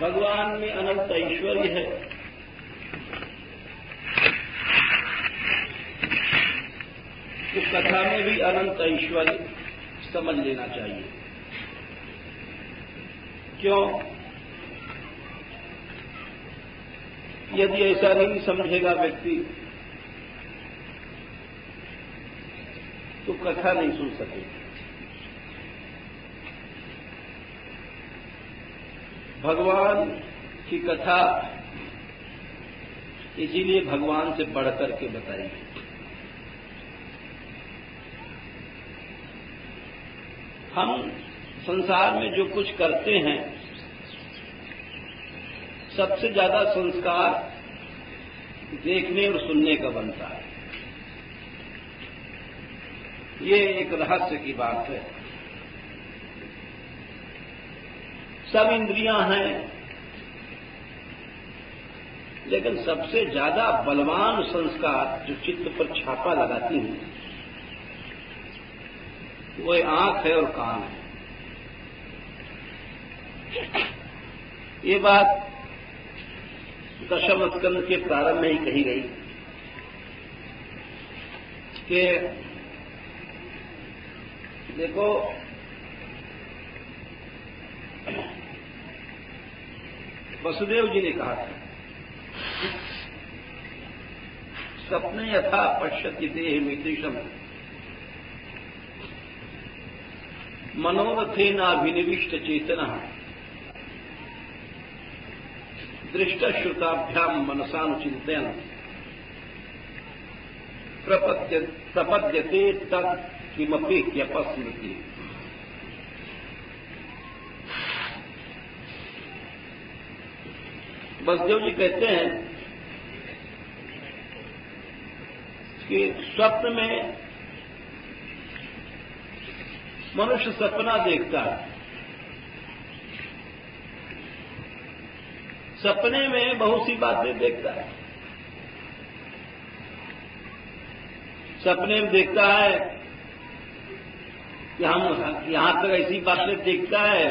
भगवान में अनंत ऐश्वर्य है। उस कथा में भी अनंत ऐश्वर्य समझ लेना चाहिए। क्यों? यदि ऐसा नहीं समझेगा व्यक्ति तो कथा नहीं सुन सकेगा। भगवान की कथा इसीलिए भगवान से बढ़कर के बताई। हम संसार में जो कुछ करते हैं सबसे ज्यादा संस्कार देखने और सुनने का बनता है। ये एक रहस्य की बात है। सब इंद्रियां हैं, लेकिन सबसे ज्यादा बलवान संस्कार जो चित्त पर छापा लगाती हैं वो आंख है और कान है। ये बात दशम स्कंद के प्रारंभ में ही कही गई कि देखो, वसुदेव जी ने कहा था, सपने यथा पश्यति देहमिदृशम् मनोरथेनाभिनिविष्ट चेतनः दृष्टश्रुताभ्याम मनसानुचिन्तयन् प्रपद्यते तत् किमपि ह्यपस्मृति। वसुदेव जी कहते हैं कि स्वप्न में मनुष्य सपना देखता है। सपने में बहुत सी बातें देखता है। सपने में देखता है कि हम यहां तक ऐसी बातें देखता है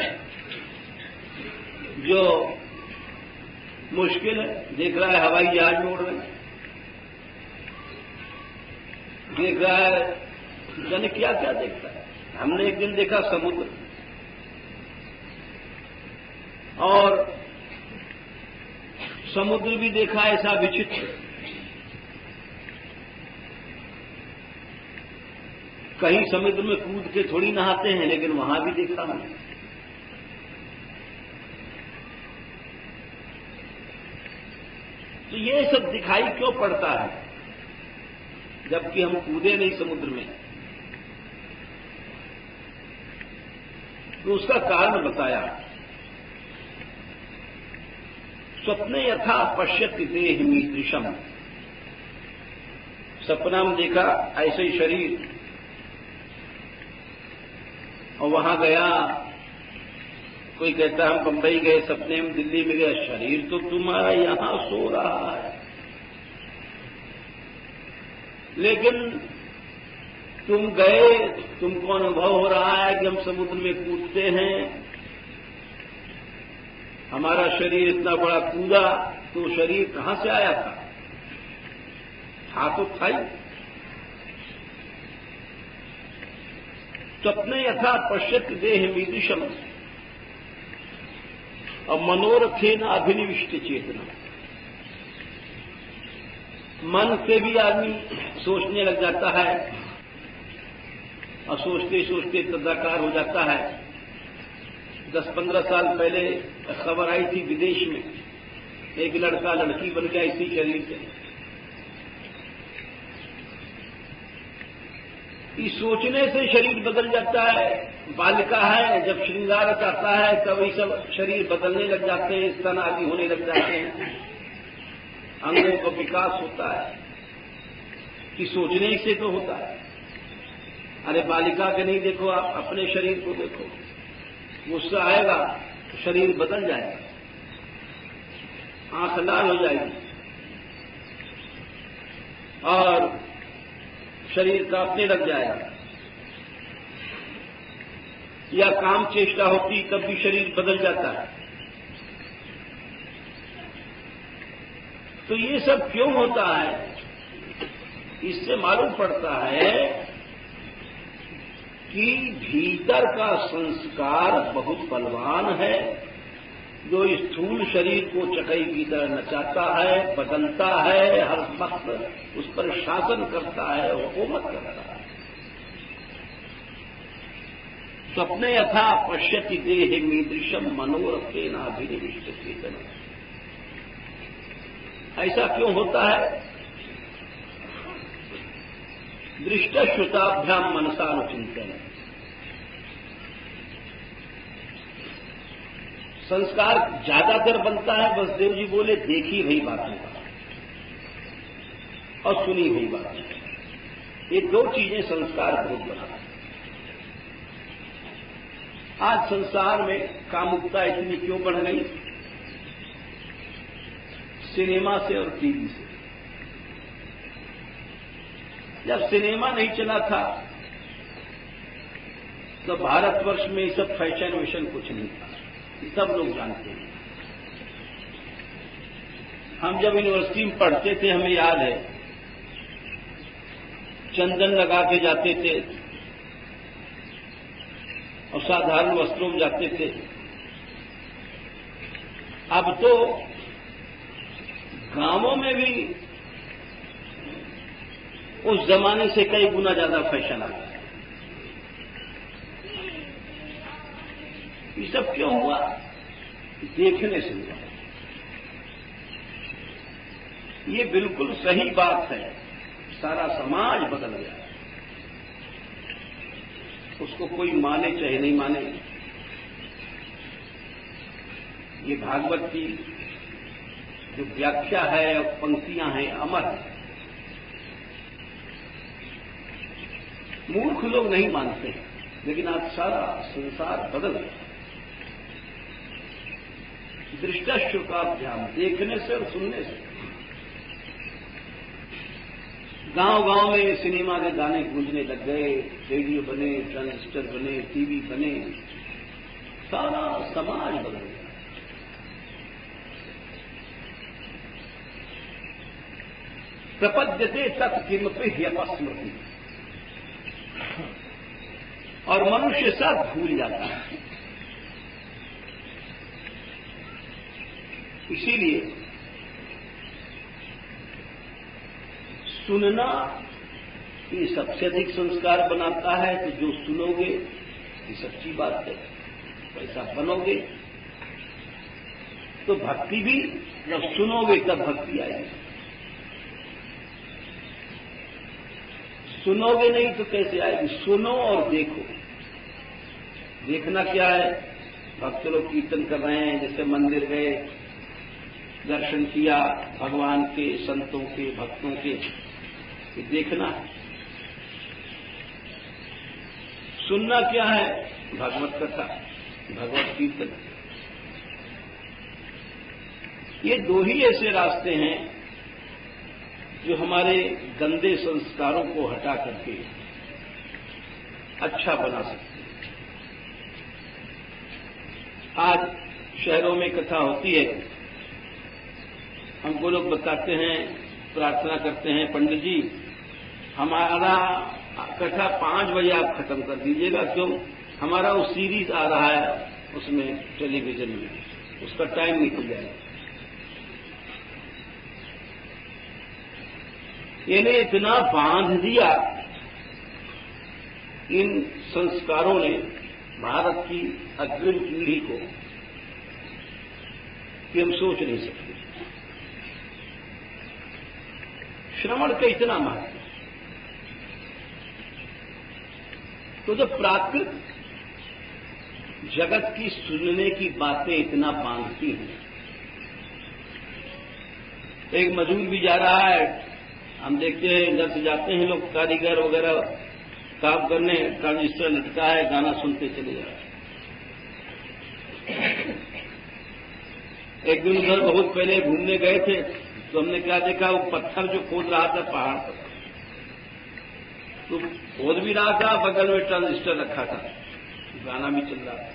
जो मुश्किल है। देख रहा है हवाई जहाज में उड़ रहे हैं, देख रहा है जाने क्या क्या देखता है। हमने एक दिन देखा समुद्र, और समुद्र भी देखा ऐसा विचित्र, कहीं समुद्र में कूद के थोड़ी नहाते हैं, लेकिन वहां भी देखा हमने। तो ये सब दिखाई क्यों पड़ता है जबकि हम कूदे नहीं समुद्र में? तो उसका कारण बताया। स्वप्ने यथा पश्यति देहमिदृशम्, सपना में देखा ऐसे ही शरीर, और वहां गया, कोई कहता हम बंबई गए, सपने में दिल्ली में गए, शरीर तो तुम्हारा यहां सो रहा है, लेकिन तुम गए, तुमको अनुभव हो रहा है कि हम समुद्र में कूदते हैं, हमारा शरीर इतना बड़ा कूदा, तो शरीर कहां से आया था तो था ही। स्वप्ने यथा पश्यति देहमिदृशम् और मनोरथेन अभिनिविष्ट चेतना। मन से भी आदमी सोचने लग जाता है और सोचते सोचते तदाकार हो जाता है। 10-15 साल पहले खबर आई थी विदेश में, एक लड़का लड़की बन गया इसी शरीर से। इस सोचने से शरीर बदल जाता है। बालिका है, जब श्रृंगार आता है तब ये सब शरीर बदलने लग जाते हैं, स्तन आदि होने लग जाते हैं, अंगों का विकास होता है। कि सोचने से तो होता है। अरे बालिका के नहीं देखो, आप अपने शरीर को देखो, गुस्सा आएगा तो शरीर बदल जाएगा, आंख लाल हो जाएगी और शरीर कांपने लग जाएगा, या काम चेष्टा होती तब भी शरीर बदल जाता है। तो ये सब क्यों होता है? इससे मालूम पड़ता है कि भीतर का संस्कार बहुत बलवान है, जो स्थूल शरीर को चकई की तरह नचाता है, बदलता है, हर वक्त उस पर शासन करता है, हुकूमत करता है। स्वप्ने यथा पश्यति देह मीदृशम मनोरथेनाभिनिविष्ट चेतन। ऐसा क्यों होता है? दृष्ट श्रुताभ्याम मनसानुचिंतन। संस्कार ज्यादातर बनता है, वसुदेव जी बोले, देखी हुई बातें और सुनी हुई बातें। ये दो चीजें संस्कार बहुत बनाते हैं। आज संसार में कामुकता इतनी क्यों बढ़ गई? सिनेमा से और टीवी से। जब सिनेमा नहीं चला था तो भारतवर्ष में सब फैशन वैशन कुछ नहीं था, सब लोग जानते हैं। हम जब यूनिवर्सिटी में पढ़ते थे, हमें याद है, चंदन लगा के जाते थे और साधारण वस्त्रों में जाते थे। अब तो गांवों में भी उस जमाने से कई गुना ज्यादा फैशन आ गया। ये सब क्यों हुआ? देखने से हुआ। ये बिल्कुल सही बात है। सारा समाज बदल गया, उसको कोई माने चाहे नहीं माने। ये भागवत की जो व्याख्या है और पंक्तियां हैं, अमर है। मूर्ख लोग नहीं मानते, लेकिन आज सारा संसार बदल गया। दृष्टाश्रुताभ्याम, देखने से और सुनने से। गांव-गांव में सिनेमा के गाने गूंजने लग गए, रेडियो बने, ट्रांजिस्टर बने, टीवी बने, सारा समाज बदल गया। प्रपद्यते तत्किमपि ह्यपस्मृति, और मनुष्य सब भूल जाता है। इसीलिए सुनना ये सबसे अधिक संस्कार बनाता है। तो जो सुनोगे ये सच्ची बात है, वैसा बनोगे। तो भक्ति भी जब सुनोगे तब भक्ति आएगी। सुनोगे नहीं तो कैसे आएगी? सुनो और देखो। देखना क्या है? भक्त लोग कीर्तन कर रहे हैं, जैसे मंदिर गए, दर्शन किया भगवान के, संतों के, भक्तों के, ये देखना है। सुनना क्या है? भगवत कथा, भगवत कीर्तन। ये दो ही ऐसे रास्ते हैं जो हमारे गंदे संस्कारों को हटा करके अच्छा बना सकते हैं। आज शहरों में कथा होती है, हमको लोग बताते हैं, प्रार्थना करते हैं, पंडित जी हमारा कथा 5 बजे आप खत्म कर दीजिएगा। क्यों? हमारा वो सीरीज आ रहा है उसमें, टेलीविजन में, उसका टाइम निकल जाएगा। इन्हें इतना बांध दिया इन संस्कारों ने भारत की अग्रिम पीढ़ी को कि हम सोच नहीं सकते। श्रवण का इतना महत्व। तो जब प्राकृत जगत की सुनने की बातें इतना बांधती हैं, एक मजदूर भी जा रहा है, हम देखते हैं इधर से जाते हैं लोग, कारीगर वगैरह काम करने, ट्रांजिस्टर लटका है, गाना सुनते चले जा रहे हैं। एक दिन उधर बहुत पहले घूमने गए थे, तो हमने क्या देखा, वो पत्थर जो खोद रहा था पहाड़ पर, तो खोद भी रहा था, बगल में ट्रांजिस्टर रखा था, गाना भी चल रहा था।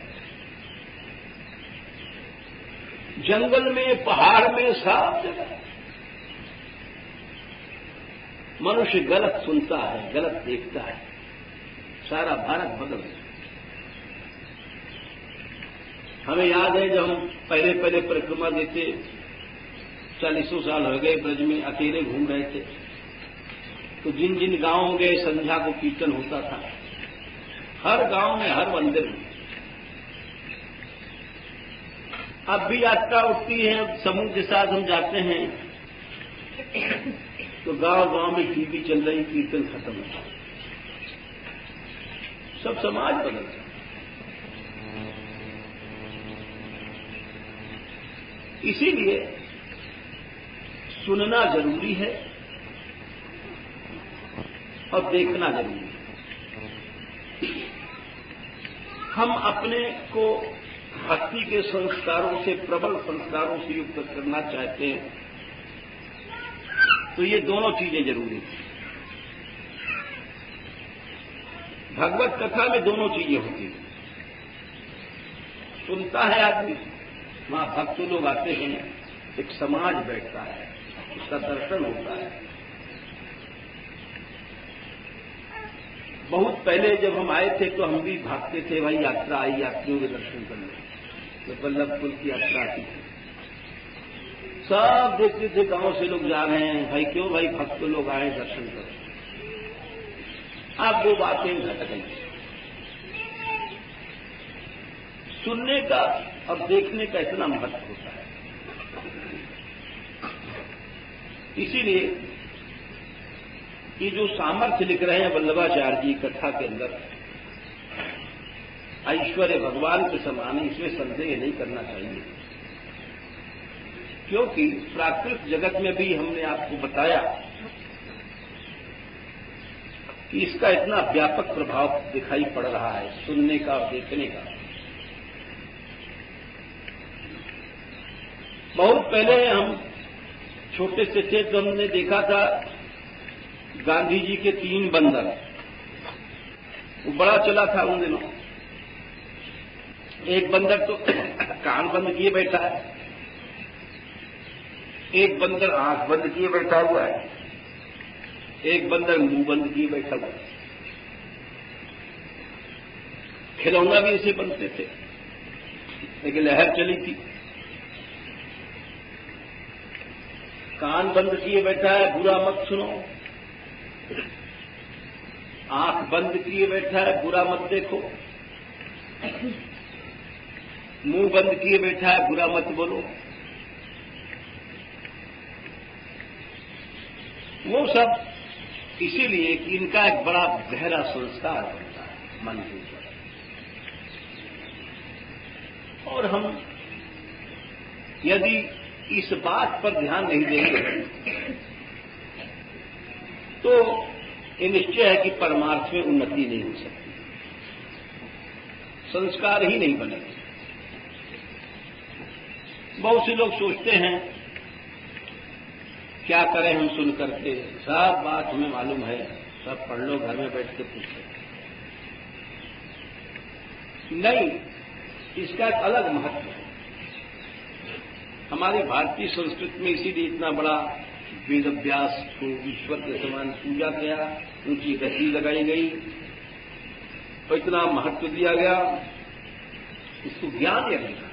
जंगल में, पहाड़ में, सब जगह मनुष्य गलत सुनता है, गलत देखता है, सारा भारत बदल गया। हमें याद है जब हम पहले पहले परिक्रमा देते, 40 साल हो गए, ब्रज में अकेले घूम रहे थे, तो जिन जिन गांवों गए संध्या को कीर्तन होता था, हर गांव में, हर मंदिर में। अब भी यात्रा उठती है, समूह के साथ हम जाते हैं, तो गांव गांव में टीवी चल रही, कीर्तन खत्म हो, सब समाज बदल गया। इसीलिए सुनना जरूरी है और देखना जरूरी है। हम अपने को भक्ति के संस्कारों से, प्रबल संस्कारों से युक्त करना चाहते हैं, तो ये दोनों चीजें जरूरी हैं। भगवत कथा में दोनों चीजें होती हैं। सुनता है आदमी, वहां भक्त लोग आते हैं, एक समाज बैठता है, उसका दर्शन होता है। बहुत पहले जब हम आए थे तो हम भी भागते थे, भाई यात्रा आई, यात्रियों के दर्शन करने। तो वल्लभपुर की यात्रा आती थी, सब देखते थे गांव से लोग जा रहे हैं, भाई क्यों भाई, भक्त लोग आए दर्शन करो। अब वो बातें घट गई। सुनने का और देखने का इतना महत्व होता है। इसीलिए ये जो सामर्थ्य लिख रहे हैं वल्लभाचार्य जी कथा के अंदर, ऐश्वर्य भगवान के समान है, इसमें संदेह नहीं करना चाहिए। क्योंकि प्राकृतिक जगत में भी हमने आपको बताया कि इसका इतना व्यापक प्रभाव दिखाई पड़ रहा है, सुनने का और देखने का। बहुत पहले हम छोटे से थे तो हमने देखा था गांधी जी के 3 बंदर, वो बड़ा चला था उन दिनों। एक बंदर तो कान बंद किए बैठा है, एक बंदर आंख बंद किए बैठा हुआ है, एक बंदर मुंह बंद किए बैठा हुआ है। खिलौना भी ऐसे बनते थे। एक लहर चली थी, कान बंद किए बैठा है, बुरा मत सुनो, आंख बंद किए बैठा है, बुरा मत देखो, मुंह बंद किए बैठा है, बुरा मत बोलो। वो सब इसीलिए कि इनका एक बड़ा गहरा संस्कार बनता है मन के ऊपर। और हम यदि इस बात पर ध्यान नहीं देंगे तो ये निश्चय है कि परमार्थ में उन्नति नहीं हो सकती, संस्कार ही नहीं बनेंगे। बहुत से लोग सोचते हैं क्या करें हम सुन करके, सब बात हमें मालूम है, सब पढ़ लो, घर में बैठ के पूछो। नहीं, इसका एक अलग महत्व है। हमारी भारतीय संस्कृति में इसीलिए इतना बड़ा वेद अभ्यास को ईश्वर के समान पूजा गया, उनकी गति लगाई गई और इतना महत्व दिया गया, इसको ज्ञान यज्ञ कहा।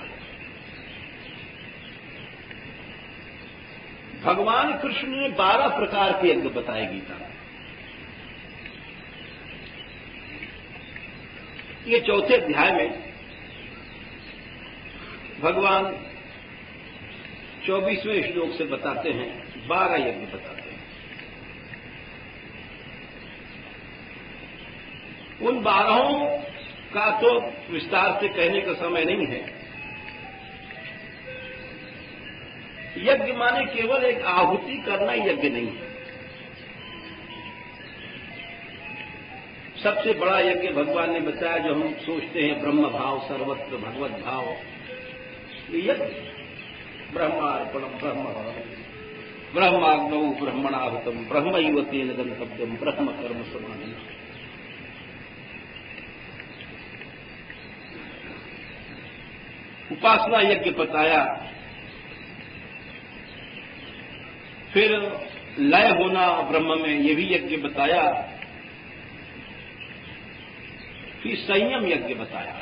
भगवान कृष्ण ने 12 प्रकार के यज्ञ बताए गीता में। ये 4थे अध्याय में भगवान 24वें श्लोक से बताते हैं, 12 यज्ञ बताते हैं। उन 12 का तो विस्तार से कहने का समय नहीं है। यज्ञ माने केवल एक आहुति करना यज्ञ नहीं है। सबसे बड़ा यज्ञ भगवान ने बताया, जो हम सोचते हैं ब्रह्म भाव, सर्वत्र भगवत भाव, ये यज्ञ ब्रह्मार्पणम ब्रह्म ब्रह्माग्नौ ब्रह्मणाहुतम ब्रह्मैव तेन गंतव्यम ब्रह्म कर्म समाधि। उपासना यज्ञ बताया, फिर लय होना ब्रह्म में, ये भी यज्ञ बताया। फिर संयम यज्ञ बताया,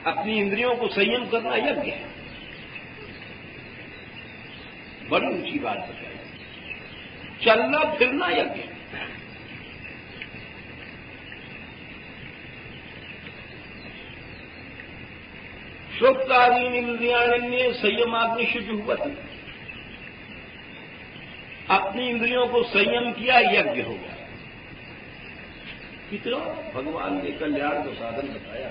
अपनी इंद्रियों को संयम करना यज्ञ है। बड़ी ऊंची बात बताई। चलना फिरना यज्ञ है। श्रोत्रादीन इंद्रियाण्य संयमाग्निषु जुह्वति। अपनी इंद्रियों को संयम किया, यज्ञ हो गया। कितना भगवान ने कल्याण को साधन बताया।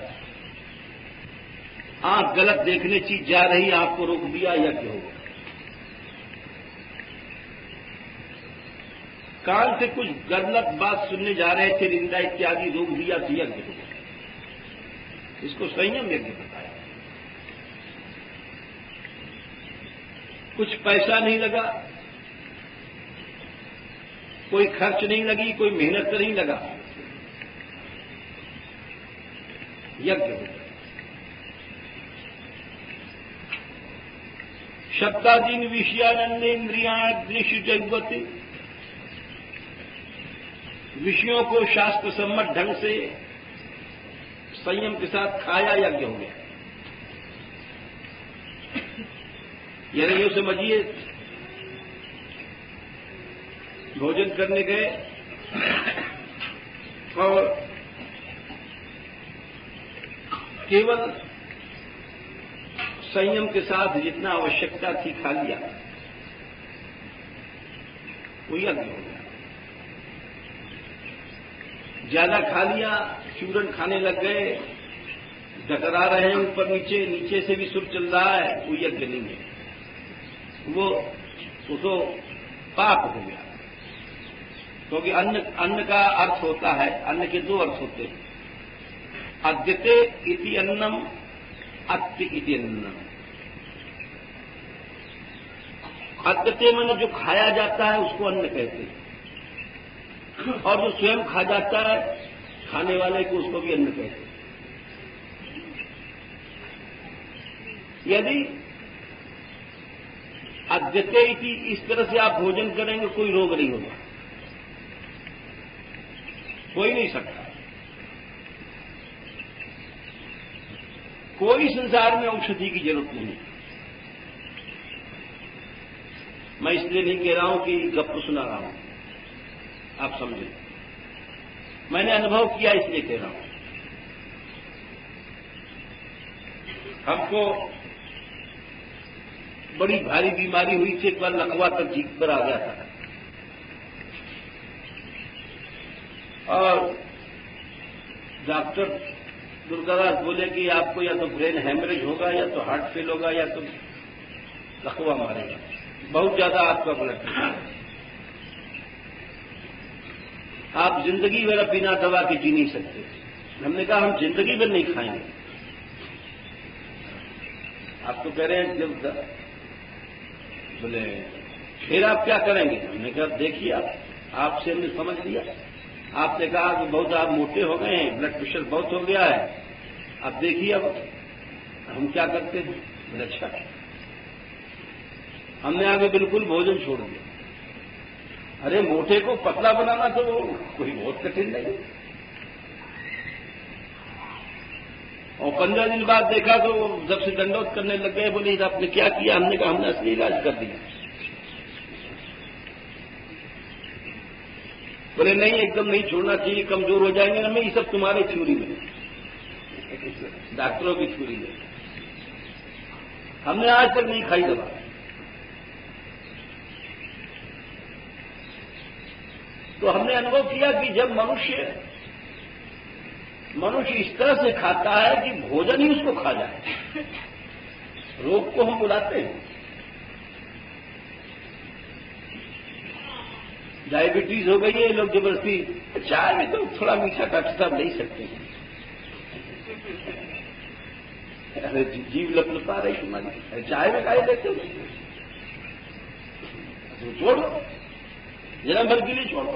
आंख गलत देखने चीज जा रही, आंख को रोक दिया, यज्ञ हो गया। कान से कुछ गलत बात सुनने जा रहे थे, निंदा इत्यादि, रोक दिया तो यज्ञ हो गया। इसको संयम यज्ञ बताया। कुछ पैसा नहीं लगा, कोई खर्च नहीं लगी, कोई मेहनत नहीं लगा, यज्ञ हो गया। शब्दादीन विषयानन्य इंद्रियाग्निषु जुह्वति। विषयों को शास्त्र सम्मत ढंग से संयम के साथ खाया, यज्ञ हो गया। यानी यूं समझिए, भोजन करने गए और केवल संयम के साथ जितना आवश्यकता थी खा लिया, वो यज्ञ हो गया। ज्यादा खा लिया, चूरन खाने लग गए, डकरा रहे हैं ऊपर नीचे, नीचे से भी सुर चल रहा है, वो यज्ञ नहीं है। वो तो पाप हो गया। क्योंकि अन्न का अर्थ होता है, अन्न के दो अर्थ होते हैं, अद्यते इति अन्नम, अत्य इति अन्नम। अद्यते माने जो खाया जाता है उसको अन्न कहते हैं, और जो स्वयं खा जाता है खाने वाले को, उसको भी अन्न कहते हैं। यदि अद्यते इति इस तरह से आप भोजन करेंगे, कोई रोग नहीं होगा, कोई नहीं सकता। कोई संसार में औषधि की जरूरत नहीं। मैं इसलिए नहीं कह रहा हूं कि गप सुना रहा हूं, आप समझे। मैंने अनुभव किया इसलिए कह रहा हूं। हमको बड़ी भारी बीमारी हुई थी, एक बार लकवा तक जीभ पर आ गया था, और डॉक्टर दुर्गादास बोले कि आपको या तो ब्रेन हेमरेज होगा, या तो हार्ट फेल होगा, या तो लकवा मारेगा, बहुत ज्यादा आपका ब्लड प्रेशर, आप जिंदगी भर बिना दवा के जी नहीं सकते। हमने कहा हम जिंदगी भर नहीं खाएंगे। आप तो कह रहे हैं जब, बोले फिर आप क्या करेंगे? हमने कहा देखिए, आपसे हमने समझ लिया। आपने कहा कि बहुत आप मोटे हो गए हैं, ब्लड प्रेशर बहुत हो गया है, अब देखिए अब हम क्या करते हैं। बोले अच्छा। हमने आगे बिल्कुल भोजन छोड़ दिया। अरे मोटे को पतला बनाना तो कोई बहुत कठिन नहीं। और 15 दिन बाद देखा तो जब से दंडोत करने लग गए, बोले आपने क्या किया? हमने कहा हमने असली इलाज कर दिया। बोले नहीं, एकदम नहीं छोड़ना चाहिए, कमजोर हो जाएंगे ना। मैं ये सब तुम्हारे थ्योरी में, डॉक्टरों की थ्योरी में। हमने आज तक नहीं खाई दवा। तो हमने अनुभव किया कि जब मनुष्य इस तरह से खाता है कि भोजन ही उसको खा जाए, रोग को हम बुलाते हैं। डायबिटीज हो गई है, लोग जबरदस्ती चाय में तो थोड़ा मीठा डॉक्टर साहब ले सकते हैं। अरे जीव लपलपा रही तुम्हारी, चाय में खाए लेते हो तो छोड़ो, जन्म भर के लिए छोड़ो,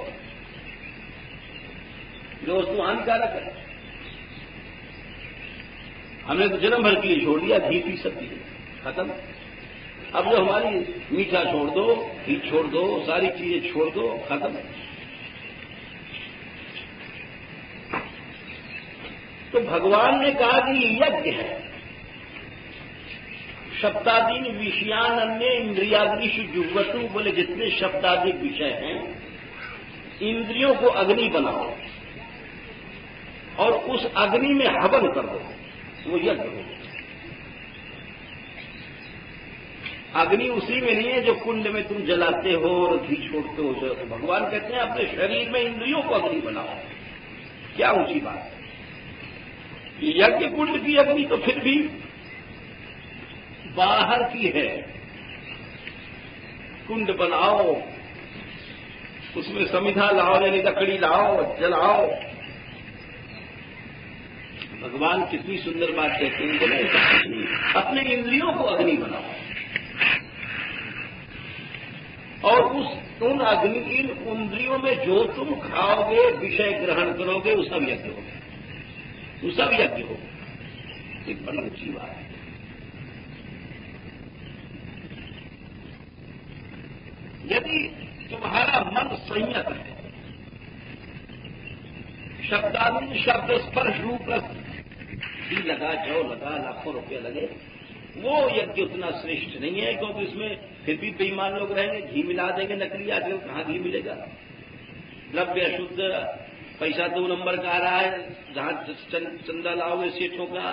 जो वस्तु हानिकारक है। हमने तो जन्म भर के लिए छोड़ दिया, घी पी सकती है, खत्म। अब जो हमारी मीठा छोड़ दो, घी छोड़ दो, सारी चीजें छोड़ दो, खत्म। तो भगवान ने कहा कि यज्ञ है, शब्दादीन विषयान अन्य इंद्रियाग्निषु जुह्वतु, बोले जितने शब्दादि विषय हैं इंद्रियों को अग्नि बनाओ और उस अग्नि में हवन कर दो, वो यज्ञ हो। अग्नि उसी में नहीं है जो कुंड में तुम जलाते हो और घी छोड़ते हो। तो भगवान कहते हैं अपने शरीर में इंद्रियों को अग्नि बनाओ। क्या ऊंची बात है। यज्ञ कुंड की अग्नि तो फिर भी बाहर की है, कुंड बनाओ, उसमें समिधा लाओ यानी लकड़ी लाओ, जलाओ। भगवान कितनी सुंदर बात कहते हैं, बोले अपने इंद्रियों को अग्नि बनाओ और उन अग्नि इन इंद्रियों में जो तुम खाओगे, विषय ग्रहण करोगे, वो सब यज्ञ होगा, वो सब यज्ञ होगा। एक बड़ी अच्छी बात है। यदि तुम्हारा मन संयत है, शब्दादि शब्द स्पर्श रूप घी लगा, जौ लगा, लाखों रुपया लगे, वो यज्ञ उतना श्रेष्ठ नहीं है, क्योंकि इसमें फिर भी बेईमान लोग रहेंगे, घी मिला देंगे नकली, आदमी कहां घी मिलेगा। द्रव्य अशुद्ध, पैसा 2 नंबर का आ रहा है, जहां चंदा लाओगे सेठों का,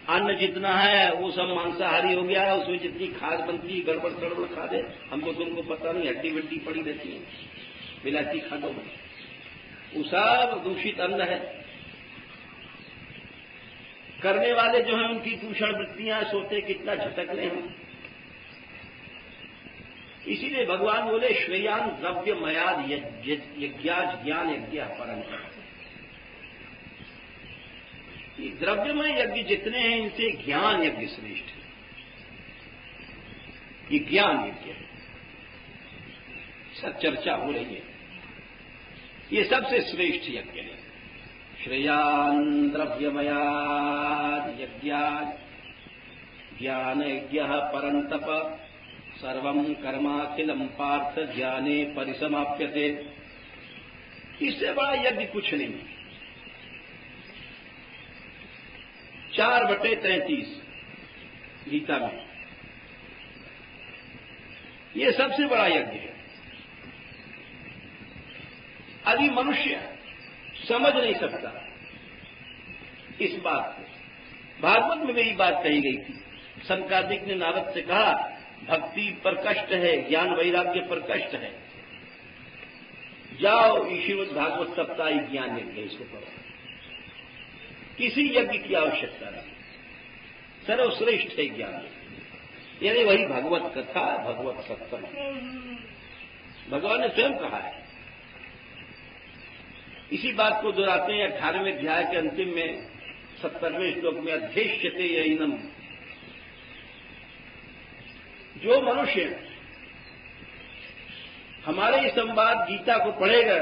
अन्न जितना है वो सब मांसाहारी हो गया है, उसमें जितनी खाद बनती है गड़बड़ सड़बड़ खादे, हमको तुमको पता नहीं, हड्डी वड्डी पड़ी रहती है विलायती खादों में, वो सब दूषित अन्न है। करने वाले जो हैं उनकी दूषण वृत्तियां सोते कितना झटक रहे हैं। इसीलिए भगवान बोले श्रेयान द्रव्य मयाद यज्ञाज ज्ञान यज्ञ परंपरा। द्रव्यमय यज्ञ जितने हैं इनसे ज्ञान यज्ञ श्रेष्ठ है। ये ज्ञान यज्ञ है, सब चर्चा हो रही है, ये सबसे श्रेष्ठ यज्ञ है। श्रेयान द्रव्यमयाद यज्ञाज ज्ञान यज्ञ परंतप सर्वं कर्माखिलम पार्थ ज्ञाने परिसमाप्यते। इससे बड़ा यज्ञ कुछ नहीं। 4/33 गीता में ये सबसे बड़ा यज्ञ है। अभी मनुष्य समझ नहीं सकता इस बात को। भागवत में मेरी बात कही गई थी, संकादिक ने नारद से कहा भक्ति पर कष्ट है, ज्ञान वैराग्य पर कष्ट है, जाओ ईश्वर भागवत सप्ताह ज्ञान यज्ञ इसको करो। किसी यज्ञ की आवश्यकता नहीं, सर्वश्रेष्ठ है ज्ञान, यानी वही भगवत कथा, भगवत सत्संग। भगवान ने स्वयं कहा है। इसी बात को दोहराते हैं 18वें अध्याय के अंतिम में 70वें श्लोक में, अध्येष्यते यैनम। जो मनुष्य हमारे संवाद गीता को पढ़ेगा,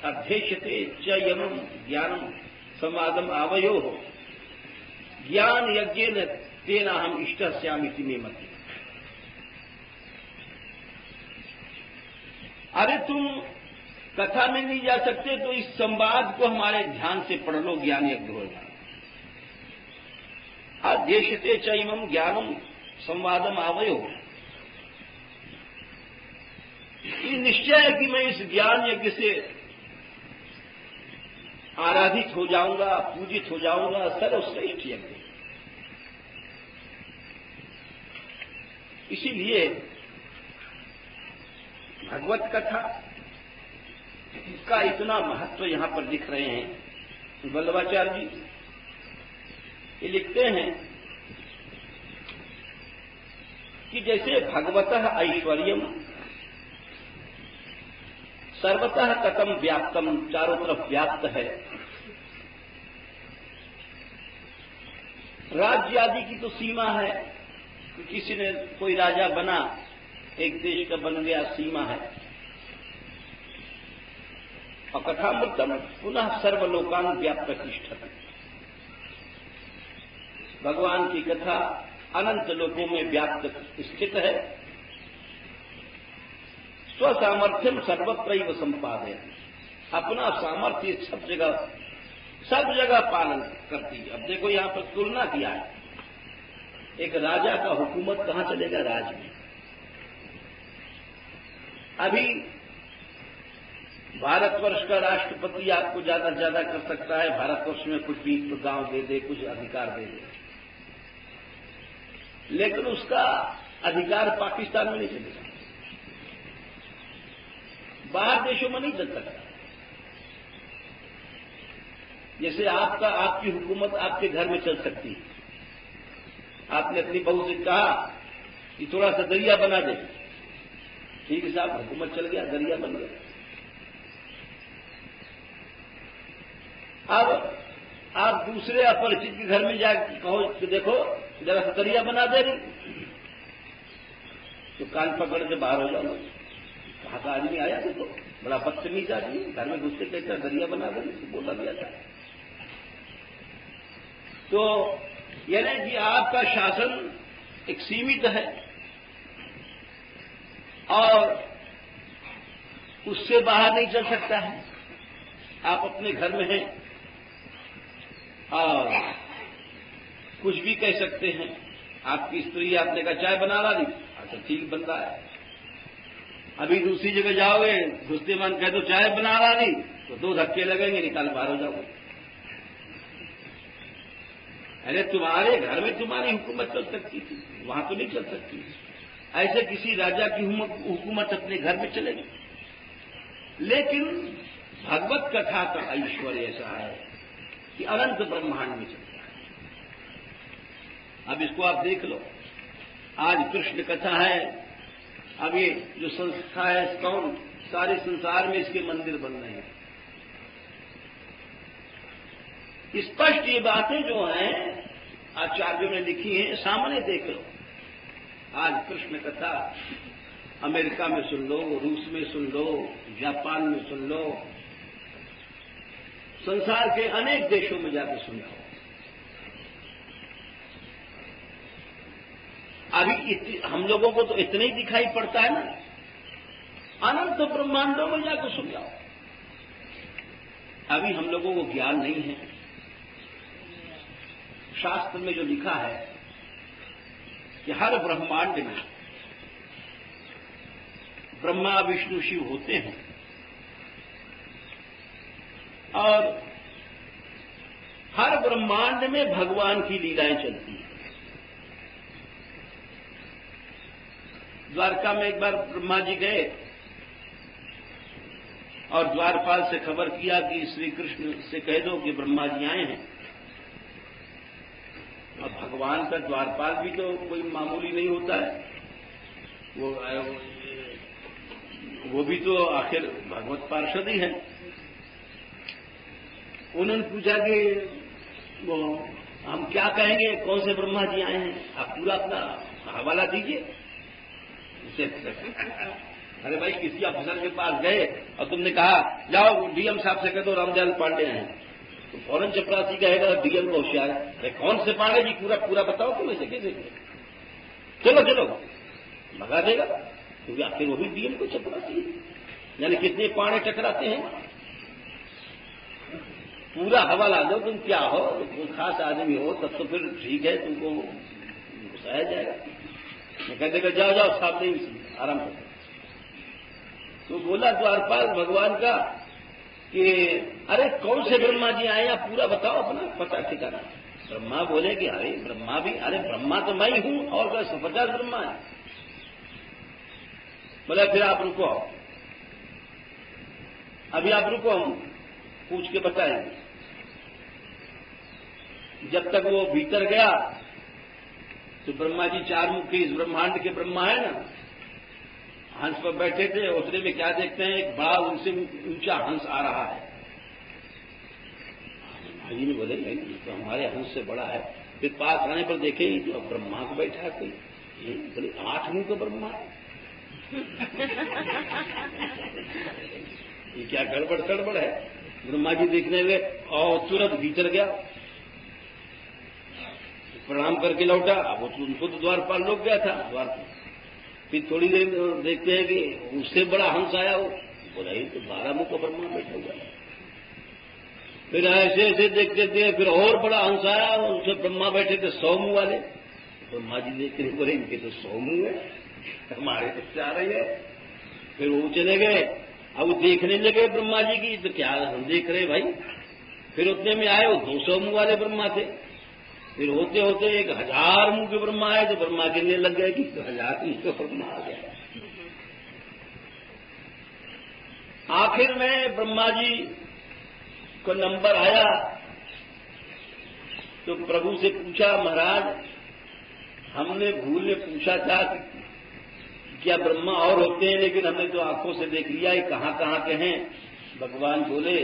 अध्येष्यते च यमम ज्ञानम संवादम आवयो हो, ज्ञान यज्ञ न तेना हम इष्ट श्यामिति में मत। अरे तुम कथा में नहीं जा सकते तो इस संवाद को हमारे ध्यान से पढ़ लो, ज्ञान यज्ञ होगा। अध्येष्यते च इमं ज्ञानम संवादम आवयो। ये निश्चय है कि मैं इस ज्ञान यज्ञ से आराधित हो जाऊंगा, पूजित हो जाऊंगा, सर्वश्रेष्ठ यज्ञ। इसीलिए भगवत कथा का इतना महत्व यहां पर दिख रहे हैं। वल्लभाचार्य जी ये लिखते हैं कि जैसे भगवतः ऐश्वर्यम सर्वतः कथम व्याप्तम, चारों तरफ व्याप्त है। राज्य आदि की तो सीमा है, किसी ने कोई राजा बना, एक देश का बन गया, सीमा है। और कथामृतम पुनः सर्वलोकान व्याप्त तिष्ठति। भगवान की कथा अनंत लोकों में व्याप्त स्थित है। स्वसामर्थ्यम सर्वत्रैव संपादय, अपना सामर्थ्य सब जगह पालन करती है। अब देखो यहां पर तुलना किया है, एक राजा का हुकूमत कहां चलेगा? राज में। अभी भारतवर्ष का राष्ट्रपति आपको ज्यादा से ज्यादा कर सकता है, भारतवर्ष में कुछ भी तो गांव दे दे, कुछ अधिकार दे दे, लेकिन उसका अधिकार पाकिस्तान में नहीं चलेगा, बाहर देशों में नहीं चल सकता। जैसे आपकी हुकूमत आपके घर में चल सकती है। आपने अपनी बहू से कहा कि थोड़ा सा दरिया बना दे, ठीक है साहब, हुकूमत चल गया, दरिया बन गया। अब आप दूसरे अपरिचित के घर में जाकर कहो कि देखो जरा सा दरिया बना दे रही, तो कान पकड़ के बाहर हो जाओ। कहा का आदमी आया देखो, बड़ा बदतमीज आदमी, घर में घुसते कहता दरिया बना दे, तो बोला गया था। तो यानी कि आपका शासन एक सीमित है और उससे बाहर नहीं चल सकता है। आप अपने घर में हैं और कुछ भी कह सकते हैं। आपकी स्त्री आपने कहा चाय बना ला दी, अच्छा ठीक बन रहा है। अभी दूसरी जगह जाओगे, घुसते मन कह दो चाय बना ला दी, तो 2 धक्के लगेंगे, निकाल बाहर हो जाओगे। अरे तुम्हारे घर में तुम्हारी हुकूमत चल सकती थी, वहां तो नहीं चल सकती। ऐसे किसी राजा की हुकूमत अपने घर में चलेगी। लेकिन भगवत कथा का ऐश्वर्य ऐसा है कि अनंत ब्रह्मांड में चलता है। अब इसको आप देख लो, आज कृष्ण कथा है, अब ये जो संस्था है कौन, सारे संसार में इसके मंदिर बन रहे हैं। स्पष्ट ये बातें जो हैं आचार्यों ने लिखी हैं, सामने देख लो। आज कृष्ण कथा अमेरिका में सुन लो, रूस में सुन लो, जापान में सुन लो, संसार के अनेक देशों में जाकर सुन लो। अभी हम लोगों को तो इतना ही दिखाई पड़ता है ना, अनंत ब्रह्मांडों में जाकर सुन लो। अभी हम लोगों को ज्ञान नहीं है। शास्त्र में जो लिखा है कि हर ब्रह्मांड में ब्रह्मा विष्णु शिव होते हैं और हर ब्रह्मांड में भगवान की लीलाएं चलती हैं। द्वारका में एक बार ब्रह्मा जी गए और द्वारपाल से खबर किया कि श्री कृष्ण से कह दो कि ब्रह्मा जी आए हैं। और भगवान का द्वारपाल भी तो कोई मामूली नहीं होता है, वो भी तो आखिर भगवत पार्षद ही है। उन्होंने पूछा कि वो हम क्या कहेंगे, कौन से ब्रह्मा जी आए हैं, आप पूरा अपना हवाला दीजिए। अरे भाई, किसी अफसर के पास गए और तुमने कहा जाओ डीएम साहब से कह दो रामदयाल पांडे हैं, तो फौरन चपरासी कहेगा डीएम को होशियार है, कौन से पांडे जी, पूरा बताओ तुम ऐसे कैसे, चलो भगा देगा, क्योंकि आखिर वो भी डीएम को चपरासी है। यानी कितने पांडे टकराते हैं, पूरा हवाला दो, तुम क्या हो, तुम खास आदमी हो, तब तो फिर ठीक है, तुमको घुसाया जाएगा। मैं कह देगा जाओ साहब, नहीं आराम करो। तो बोला द्वारपाल भगवान का कि अरे कौन से ब्रह्मा जी आए, आप पूरा बताओ अपना पता ठिकाना। ब्रह्मा बोले कि अरे ब्रह्मा भी, अरे ब्रह्मा तो मैं ही हूं और 50 ब्रह्मा है। बोला फिर आप रुको, अभी आप रुको, हम पूछ के बताएंगे। जब तक वो भीतर गया तो ब्रह्मा जी 4 मुख के इस ब्रह्मांड के ब्रह्मा है ना, हंस पर बैठे थे। उतने में क्या देखते हैं, एक बड़ा उनसे ऊंचा हंस आ रहा है। भाई ने बोले नहीं, तो हमारे हंस से बड़ा है। फिर पास आने पर देखे तो ब्रह्मा को बैठा है कोई, बोले 8 मुंह का ब्रह्मा है। ये क्या गड़बड़ सड़बड़ है। ब्रह्मा जी देखने गए और तुरंत भीतर गया, प्रणाम करके लौटा। अब उनको तो द्वारपाल लोग गया था द्वार पर। फिर थोड़ी देर देखते हैं कि उससे बड़ा हंस आया हो, बोला ये तो 12 मुख का ब्रह्मा बैठा हुआ है। फिर ऐसे ऐसे देखते थे, फिर और बड़ा हंस आया, उनसे ब्रह्मा बैठे थे 100 मुंह वाले। ब्रह्मा जी देखते बोले इनके तो 100 मुंह है, हमारे तो 4 ही है। फिर वो चले गए। अब वो देखने लगे ब्रह्मा जी की, तो क्या हम देख रहे भाई। फिर उतने में आए वो 200 मुंह वाले ब्रह्मा थे। फिर होते होते 1000 मुंह के ब्रह्मा आए, तो ब्रह्मा गिनने लग गए कि 1000 मुंह का ब्रह्मा आ गया। आखिर में ब्रह्मा जी को नंबर आया तो प्रभु से पूछा, महाराज हमने भूल में पूछा था क्या ब्रह्मा और होते हैं, लेकिन हमने तो आंखों से देख लिया है कहां कहां के हैं। भगवान बोले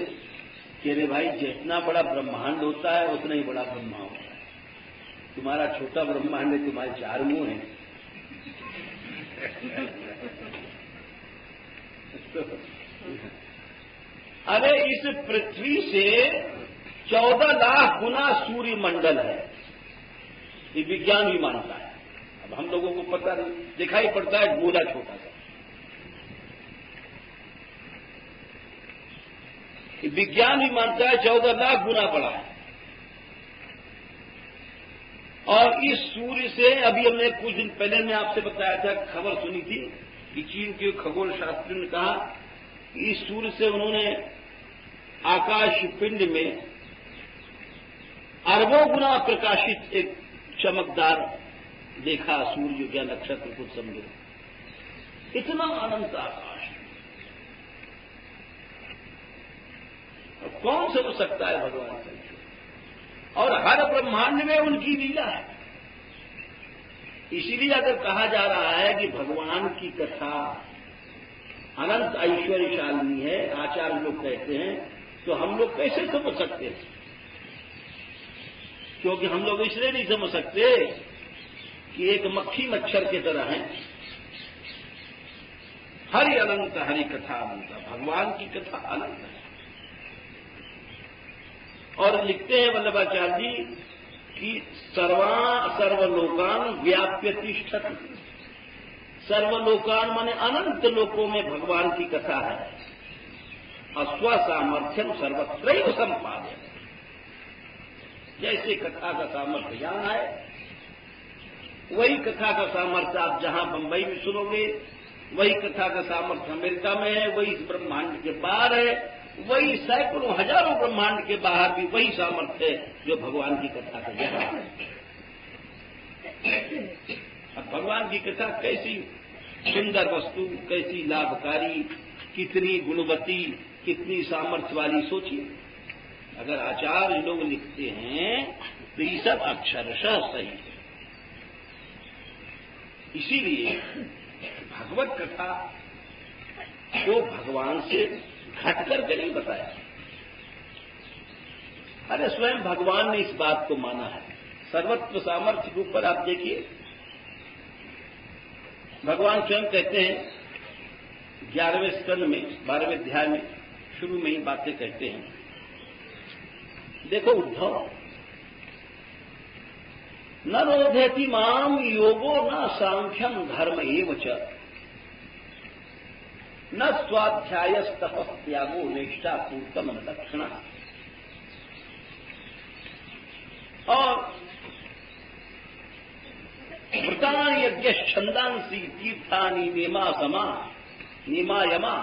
कि अरे भाई जितना बड़ा ब्रह्मांड होता है उतना ही बड़ा ब्रह्मा होता है। तुम्हारा छोटा ब्रह्मांड है, तुम्हारे 4 मुंह हैं। अरे इस पृथ्वी से 14 लाख गुना सूर्य मंडल है, ये विज्ञान भी मानता है। अब हम लोगों को पता नहीं, दिखाई पड़ता है गोला छोटा सा। विज्ञान भी मानता है 14 लाख गुना बड़ा है। और इस सूर्य से अभी हमने कुछ दिन पहले मैं आपसे बताया था, खबर सुनी थी कि चीन के खगोल शास्त्री ने कहा कि इस सूर्य से उन्होंने आकाश पिंड में अरबों गुना प्रकाशित एक चमकदार देखा सूर्य या नक्षत्र कुछ समझो। इतना अनंत आकाश कौन समझ सकता है भगवान का। और हर ब्रह्मांड में उनकी लीला है। इसीलिए अगर कहा जा रहा है कि भगवान की कथा अनंत ऐश्वर्यशालिनी है, आचार्य लोग कहते हैं, तो हम लोग कैसे समझ सकते हैं? क्योंकि हम लोग इसलिए नहीं समझ सकते कि एक मक्खी मच्छर की तरह है। हरि अनंत हरि कथा अनंत, भगवान की कथा अनंत है। और लिखते हैं वल्लभाचार्य जी कि सर्वलोकान व्याप्य तिष्ठति। सर्वलोकान माने अनंत लोकों में भगवान की कथा है। अस्व सामर्थ्यम सर्वत्रैव संपादय। जैसे कथा का सामर्थ्य यहां है, वही कथा का सामर्थ्य आप जहां बंबई में सुनोगे, वही कथा का सामर्थ्य अमेरिका में है, वही इस ब्रह्मांड के बाहर है, वही सैकड़ों हजारों ब्रह्मांड के बाहर भी वही सामर्थ्य है जो भगवान की कथा का यहां है। अब भगवान की कथा कैसी सुंदर वस्तु, कैसी लाभकारी, कितनी गुणवती, कितनी सामर्थ्य वाली, सोचिए। अगर आचार्य लोग लिखते हैं तो ये सब अक्षरशः सही है। इसीलिए भगवत कथा को भगवान से घट करके नहीं बताया। अरे स्वयं भगवान ने इस बात को माना है। सर्वत्र सामर्थ्य के ऊपर आप देखिए, भगवान स्वयं कहते हैं 11वें स्कंद में 12वें अध्याय में शुरू में ही बातें कहते हैं। देखो उद्धव, न रोधयति माम योगो न सांख्यम धर्म एव च न स्वाध्यायस्तपस्त्यागो निष्ठा पूर्तम न दक्षिणा। और व्रतानि यज्ञ छंदांसी तीर्थानि नेमा समा नेमा यमा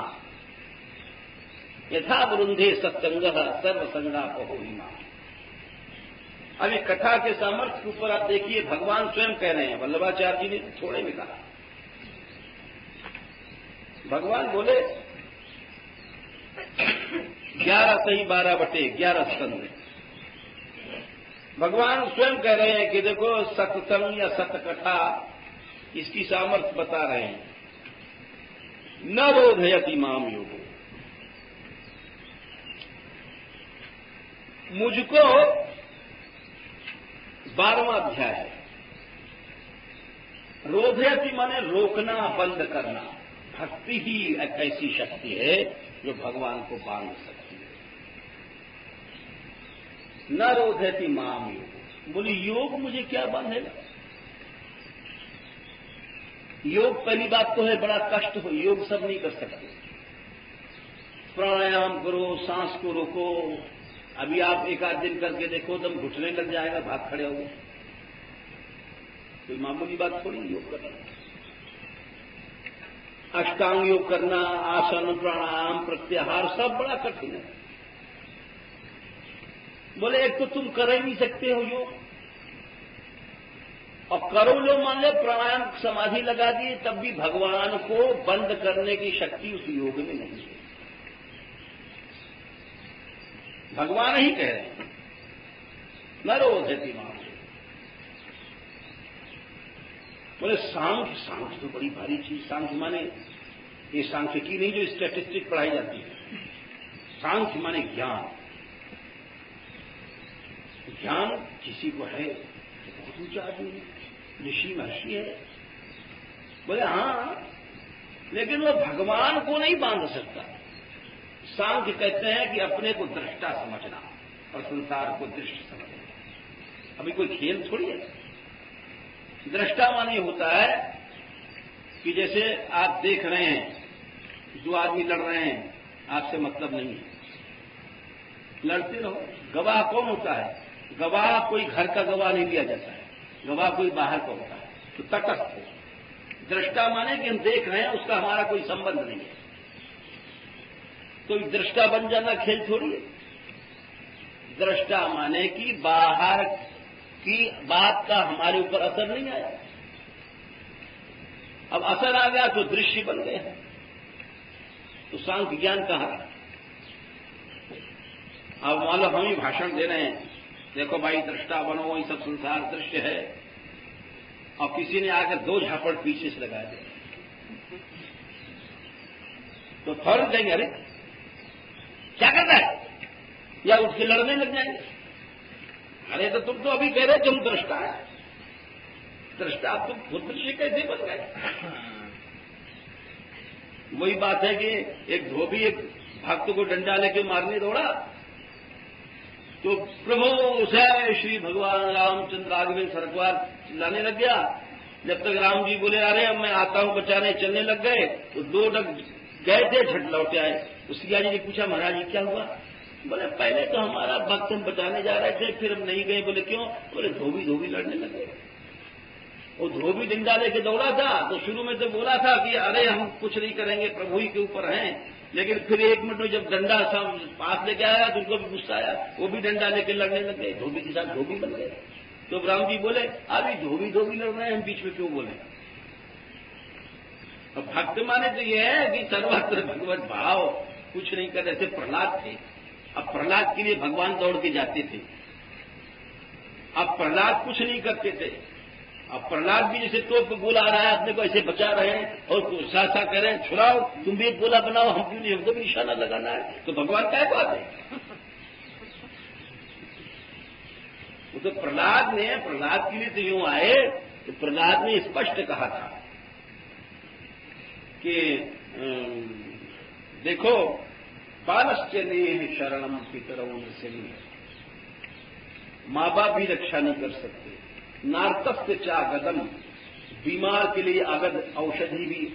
यथा वृंदे सत्संगः सर्वसंगापहोहिमा। अभी कथा के सामर्थ्य के ऊपर आप देखिए, भगवान स्वयं कह रहे हैं। वल्लभाचार्य जी ने थोड़े में कहा, भगवान बोले 11 सही 12/11 स्कंद। भगवान स्वयं कह रहे हैं कि देखो सत्संग या सतकथा, इसकी सामर्थ्य बता रहे हैं। न रोधयति माम योगो, मुझको 12वां अध्याय है। रोधयति माने रोकना, बंद करना। भक्ति ही एक ऐसी शक्ति है जो भगवान को बांध सकती है। न रोधयति माम योग, बोली योग मुझे क्या बांधेगा। योग पहली बात तो है बड़ा कष्ट हो, योग सब नहीं कर सकते। प्राणायाम करो, सांस को रोको। अभी आप एक आध दिन करके देखो दम घुटने लग जाएगा, भाग खड़े होंगे। कोई मामूली बात थोड़ी योग करना। अष्टांग योग करना, आसन, प्राणायाम, प्रत्याहार सब बड़ा कठिन है। बोले एक तो तुम कर ही नहीं सकते हो योग, और करो लो मान लो प्राणायाम समाधि लगा दिए, तब भी भगवान को बंद करने की शक्ति उस योग में नहीं है। भगवान ही कह रहे हैं न रोधति मां। बोले सांख्य तो बड़ी भारी चीज। सांख्य माने ये सांख्यिकी नहीं जो स्टैटिस्टिक पढ़ाई जाती है। सांख्य माने ज्ञान। ज्ञान किसी को है तो बहुत ऊंचा आदमी, ऋषि महर्षि है। बोले हाँ, लेकिन वो भगवान को नहीं बांध सकता। सांख्य कहते हैं कि अपने को दृष्टा समझना और संसार को दृष्ट समझना। अभी कोई खेल थोड़ी है। दृष्टा माने होता है कि जैसे आप देख रहे हैं, दो आदमी लड़ रहे हैं, आपसे मतलब नहीं है, लड़ते रहो। गवाह कौन होता है? गवाह कोई घर का गवाह नहीं लिया जाता है, गवाह कोई बाहर का होता है, तो तटस्थ हो। दृष्टा माने कि हम देख रहे हैं, उसका हमारा कोई संबंध नहीं है। तो दृष्टा बन जाना खेल थोड़ी है। दृष्टा माने कि बाहर की बात का हमारे ऊपर असर नहीं आया। अब असर आ गया तो दृश्य बन गए हैं। तो सांख्य ज्ञान कहाँ रहा? अब मान लो हम ही भाषण दे रहे हैं, देखो भाई दृष्टा बनो, ये सब संसार दृश्य है, और किसी ने आकर दो झापड़ पीछे से लगा दिया, तो फौरन कहेंगे अरे क्या कर रहा है, या उठ के लड़ने लग जाएंगे। अरे तो तुम तो अभी कह रहे तुम दृष्टा है, दृष्टा तुम खुद दृश्य कैसे बन गए? वही बात है कि एक धोबी एक भक्त को डंडा लेके मारने दौड़ा, तो प्रभु उसे श्री भगवान रामचंद्र आगे में सरकार चिल्लाने लग गया। जब तक राम जी बोले अरे अब मैं आता हूं बचाने, चलने लग गए, तो दो डग गए थे, झट लौटे आए। तो सिया जी ने पूछा महाराज जी क्या हुआ? बोले पहले तो हमारा भक्त हम बचाने जा रहे थे, फिर हम नहीं गए। बोले क्यों? बोले धोबी लड़ने लगे। वो धोबी डंडा लेके दौड़ा था, तो शुरू में तो बोला था कि अरे हम कुछ नहीं करेंगे, प्रभु ही के ऊपर हैं, लेकिन फिर एक मिनट में जब डंडा सब पास लेके आया तो उनको भी गुस्सा आया, वो भी डंडा लेके लड़ने लग गए, धोबी के साथ धोबी बन गए। तो राम जी बोले अभी धोबी लड़ रहे हैं, हम बीच में क्यों बोले? अब भक्त माने तो ये है कि सर्वत्र भगवत भाव, कुछ नहीं कर रहे थे। प्रहलाद थे, अब प्रहलाद के लिए भगवान दौड़ के जाते थे। अब प्रहलाद कुछ नहीं करते थे। अब प्रहलाद भी जैसे तोप को गोला आ रहा है, अपने को ऐसे बचा रहे हैं और सासा कह रहे हैं छुड़ाओ, तुम भी एक गोला बनाओ, हम क्यों नहीं, हमको भी निशाना लगाना है। तो भगवान क्या बात है? वो तो प्रहलाद के लिए तो यूं आए, तो प्रहलाद ने स्पष्ट कहा था कि देखो बालश्चर्य शरणम पितरौ से माँ बाप भी रक्षा नहीं कर सकते। नार्तस्य चा गदम, बीमार के लिए अगद औषधि भी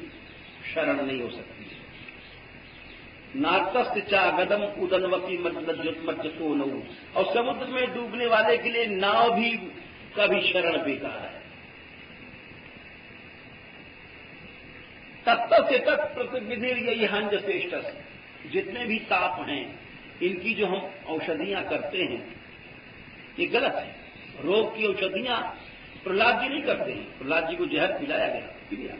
शरण नहीं हो सकती। नार्तस्य चा गदम उदनवती मज्जतो नौ, और समुद्र में डूबने वाले के लिए नाव भी का भी शरण बेकार है। तत्व से तत्प्रतिविधि यही हंज श्रेष्ठ, जितने भी ताप हैं इनकी जो हम औषधियां करते हैं ये गलत है। रोग की औषधियां प्रहलाद जी नहीं करते हैं, प्रहलाद जी को जहर पिलाया गया।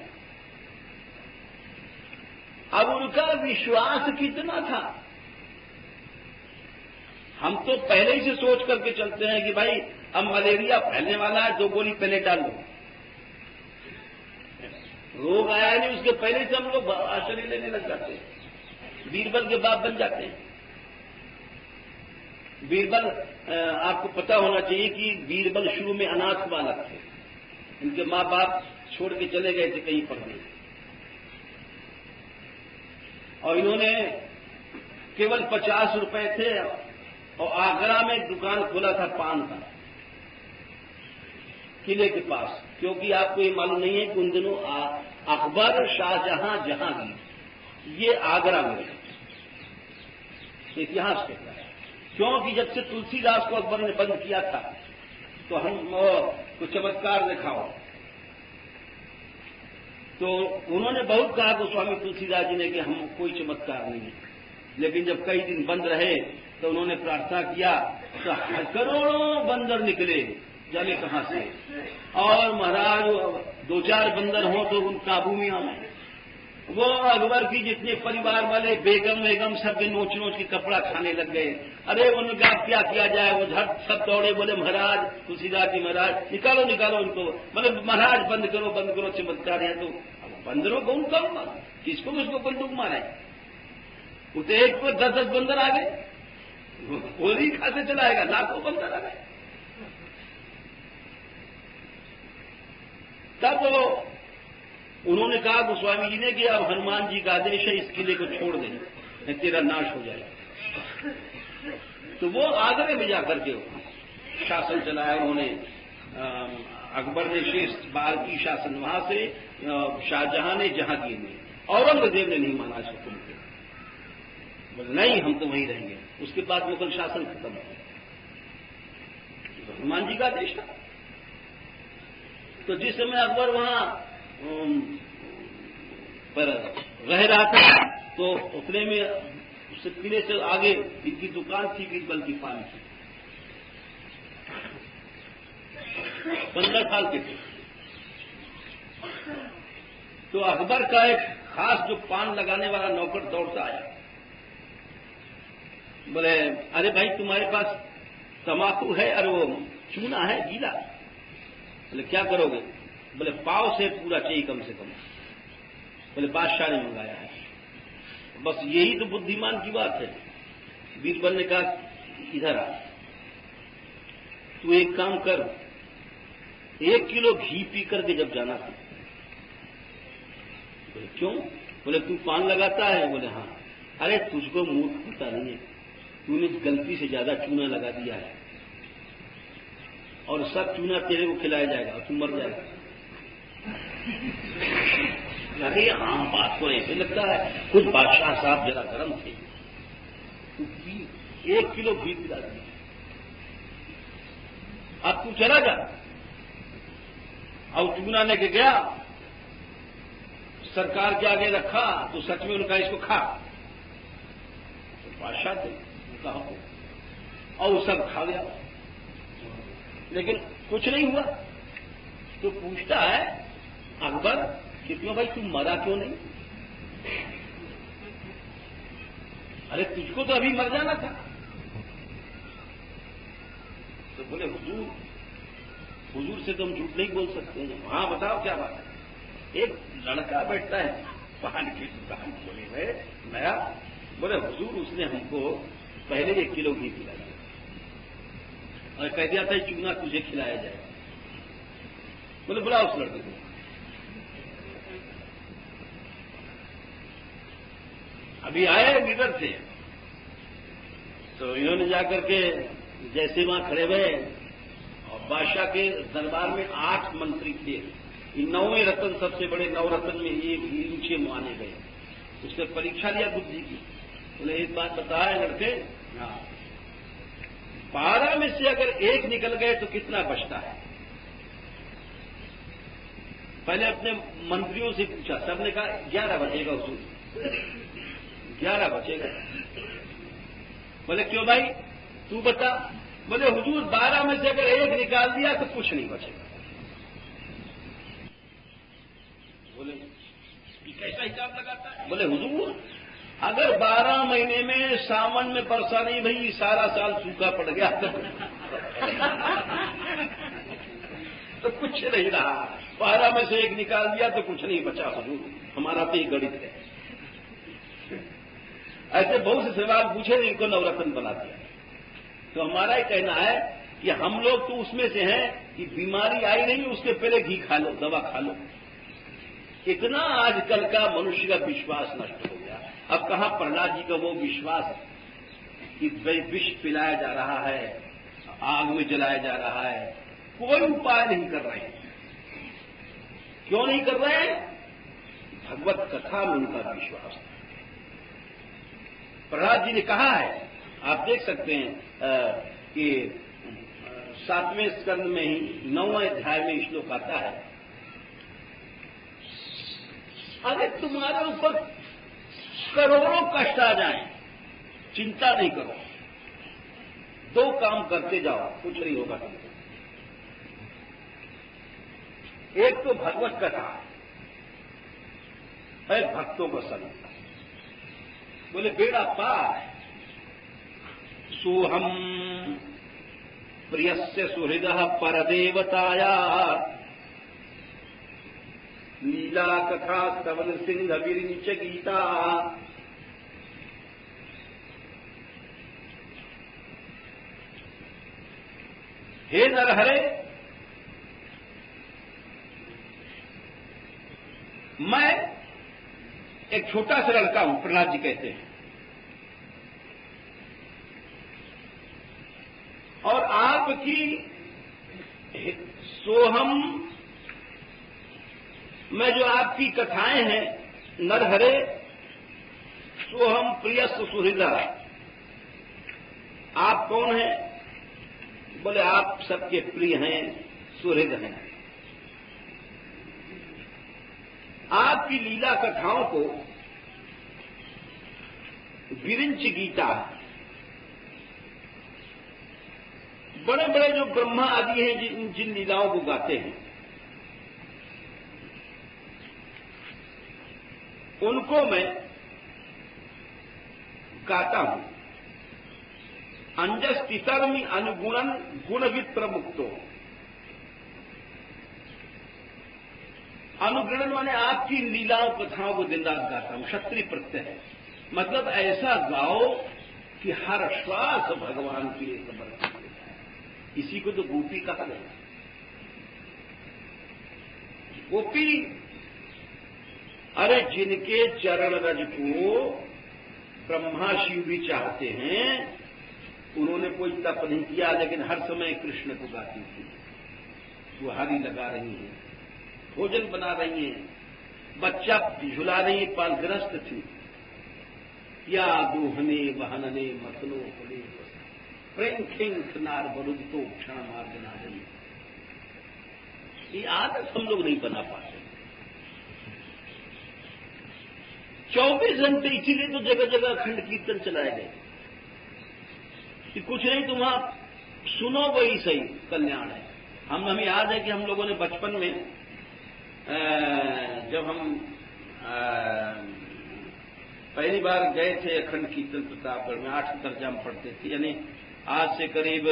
अब उनका विश्वास कितना था? हम तो पहले ही से सोच करके चलते हैं कि भाई अब मलेरिया फैलने वाला है, 2 गोली पहले डाल लो। रोग आया नहीं उसके पहले से हम लोग आश्रय लेने लग जाते हैं, बीरबल के बाप बन जाते हैं। बीरबल, आपको पता होना चाहिए कि बीरबल शुरू में अनाथ बालक थे, उनके माँ बाप छोड़ के चले गए थे कहीं पढ़ने, और इन्होंने केवल 50 रुपए थे और आगरा में दुकान खोला था पान का। किले के पास, क्योंकि आपको ये मालूम नहीं है कि उन दिनों अकबर, शाहजहां, जहांगीर ये आगरा में रहे, इतिहास कहता है। क्योंकि जब से तुलसीदास को अकबर ने बंद किया था तो हम कुछ चमत्कार दिखाओ, तो उन्होंने बहुत कहा गोस्वामी तुलसीदास जी ने कि हम कोई चमत्कार नहीं है, लेकिन जब कई दिन बंद रहे तो उन्होंने प्रार्थना किया तो करोड़ों बंदर निकले जाने कहां से, और महाराज 2-4 बंदर हो तो उन काबू में आए। वो अकबर की जितने परिवार वाले बेगम सबके नोच नोच के कपड़ा खाने लग गए। अरे उन्होंने कहा क्या किया जाए, वो झट सब दौड़े, बोले महाराज तुलसीदास जी महाराज निकालो निकालो उनको, बोले महाराज बंद करो चमत्कार है। तो बंदरों को उनका मारा, किसको किसको बंदूक मारे, वो तो एक को 10-10 बंदर आ गए, गोली खाते चलाएगा, लाखों बंदर आ गए। तब उन्होंने कहा गोस्वामी जी ने कि अब हनुमान जी का आदेश है, इस किले को छोड़ दें, तेरा नाश हो जाएगा। तो वो आगरे में जाकर के शासन चलाया उन्होंने। अकबर ने शेष बार की शासन वहां से, शाहजहां ने जहांगीर ने, औरंगजेब ने नहीं माना इसको, तुम बोले नहीं हम तो वहीं रहेंगे। उसके बाद मुगल शासन खत्म हो गया, तो हनुमान जी का आदेश था। तो जिस समय अकबर वहां पर रह रहा था तो उतने में उससे किले से आगे इनकी दुकान थी बीरबल की पान की, 15 साल के थे। तो अकबर का एक खास जो पान लगाने वाला नौकर दौड़ता आया, बोले अरे भाई तुम्हारे पास तमाकू है, अरे वो चूना है गीला, बोले क्या करोगे, बोले पाव से पूरा चाहिए कम से कम, बोले बादशाह ने मंगाया है। बस यही तो बुद्धिमान की बात है। बीरबल ने कहा इधर आ, तू एक काम कर, 1 किलो घी पी करके जब जाना था। बोले क्यों, बोले तू पान लगाता है, बोले हाँ। अरे तुझको मूर्ख पता नहीं है, तूने गलती से ज्यादा चूना लगा दिया है और सब चूना तेरे को खिलाया जाएगा और तू मर जाएगा। अरे हाँ बात को ऐसे लगता है, कुछ बादशाह साहब जरा गर्म थे, तू 1 किलो घी पिला दिया, अब तू चला जा। और चूना लेके गया, सरकार के आगे रखा तो सच में उनका इसको खा, तो बादशाह थे कहा, और वो सब खा गया, लेकिन कुछ नहीं हुआ। तो पूछता है अकबर कि क्यों भाई तुम मरा क्यों नहीं, अरे तुझको तो अभी मर जाना था। तो बोले हुजूर से तो हम झूठ नहीं बोल सकते हैं। हाँ बताओ क्या बात है। एक लड़का बैठता है पान की दुकान खोले हुए नया, बोले हुजूर उसने हमको पहले 1 किलो घी पिलाया और कह दिया था चूना तुझे खिलाया जाएगा। बोले बुला उस लड़के को। अभी आए लीडर से, तो इन्होंने जाकर के जैसे वहां खड़े हुए और बादशाह के दरबार में 8 मंत्री थे, ये 9वें रत्न सबसे बड़े 9 रत्न में ये ऊंचे माने गए। उसने परीक्षा लिया बुद्धि की, बोले एक बात बताया लड़के, हाँ 12 में से अगर 1 निकल गए तो कितना बचता है। पहले अपने मंत्रियों से पूछा, सबने कहा 11 बचेगा हुजूर, 11 बचेगा। बोले क्यों भाई तू बता, बोले हुजूर 12 में से अगर 1 निकाल दिया तो कुछ नहीं बचेगा। बोले कैसा हिसाब लगाता है, बोले हुजूर अगर 12 महीने में सावन में वर्षा नहीं भई, सारा साल सूखा पड़ गया तो कुछ नहीं रहा, 12 में से 1 निकाल दिया तो कुछ नहीं बचा हुजूर, हमारा तो ये गणित है। ऐसे बहुत से सवाल पूछे, इनको नवरत्न बना दिया। तो हमारा ही कहना है कि हम लोग तो उसमें से हैं कि बीमारी आई नहीं उसके पहले घी खा लो, दवा खा लो। इतना आजकल का मनुष्य का विश्वास नष्ट हो गया। अब कहां प्रहलाद जी का वो विश्वास कि विष पिलाया जा रहा है, आग में जलाया जा रहा है, कोई उपाय नहीं कर रहे हैं। क्यों नहीं कर रहे हैं? भगवत कथा में उनका विश्वास था। प्रहलाद जी ने कहा है, आप देख सकते हैं कि 7वें स्कंद में ही 9वें अध्याय में श्लोक आता है, अरे तुम्हारे ऊपर करोड़ों कष्ट आ जाएं, चिंता नहीं करो, 2 काम करते जाओ, कुछ नहीं होगा तुमको। एक तो भगवत कथा, एक भक्तों का संग। बोले बेड़ा पार है। सोहम प्रियस्य सुहृदः परदेवताया लीला कथा स्तवन सिंह विरिंच गीता। हे नरहरे, मैं एक छोटा सा लड़का हूं, प्रहलाद जी कहते हैं, और आपकी सोहम, मैं जो आपकी कथाएं हैं नरहरे, सोहम प्रियस्त सुहृदा। आप कौन हैं? बोले आप सबके प्रिय हैं, सुहृद हैं। आपकी लीला कथाओं को विरिंच गीता, बड़े बड़े जो ब्रह्मा आदि हैं जिन लीलाओं को गाते हैं, उनको मैं गाता हूं। अंजस तितर्मि अनुगुणन गुणविद प्रमुक्तो। अनुगुणन माने आपकी लीलाओं कथाओं को दिन रात गाता हूं, क्षत्रिय प्रत्यय है। मतलब ऐसा गाओ कि हर श्वास भगवान के लिए समर्पित हो जाए। इसी को तो गोपी कहा गया। गोपी, अरे जिनके चरण रज को ब्रह्मा शिव भी चाहते हैं, उन्होंने कोई तप नहीं किया, लेकिन हर समय कृष्ण को गाती थी। सुहारी लगा रही हैं, भोजन बना रही हैं, बच्चा झुला रही है, पालग्रस्त थी। या दोहने बहनने मतनो फले प्रेम खिंख नार बरुदतो क्षण मार्जना रही। ये आदत हम लोग नहीं बना पाते। 24 घंटे इसीलिए तो जगह जगह अखंड कीर्तन चलाए गए कि कुछ नहीं, तुम आप सुनो वही सही कल्याण है। हमें याद है कि हम लोगों ने बचपन में जब हम पहली बार गए थे अखंड कीर्तन प्रतापगढ़ में, 8 दर्जा में पढ़ते थे, यानी आज से करीब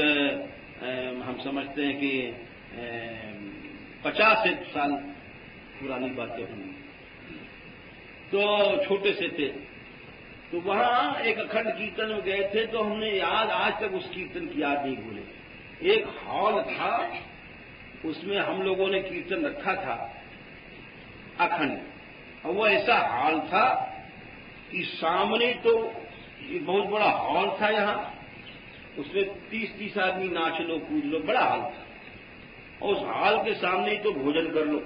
हम समझते हैं कि 50 साल पुरानी बातें होंगी। तो छोटे से थे, तो वहां एक अखंड कीर्तन में गए थे, तो हमने याद आज तक उस कीर्तन की याद नहीं भूले। एक हॉल था, उसमें हम लोगों ने कीर्तन रखा था अखंड, और वो ऐसा हॉल था कि सामने तो ये बहुत बड़ा हॉल था, यहां उसमें 30-30 आदमी नाच लो कूद लो, बड़ा हॉल था, और उस हॉल के सामने ही तो भोजन कर लो,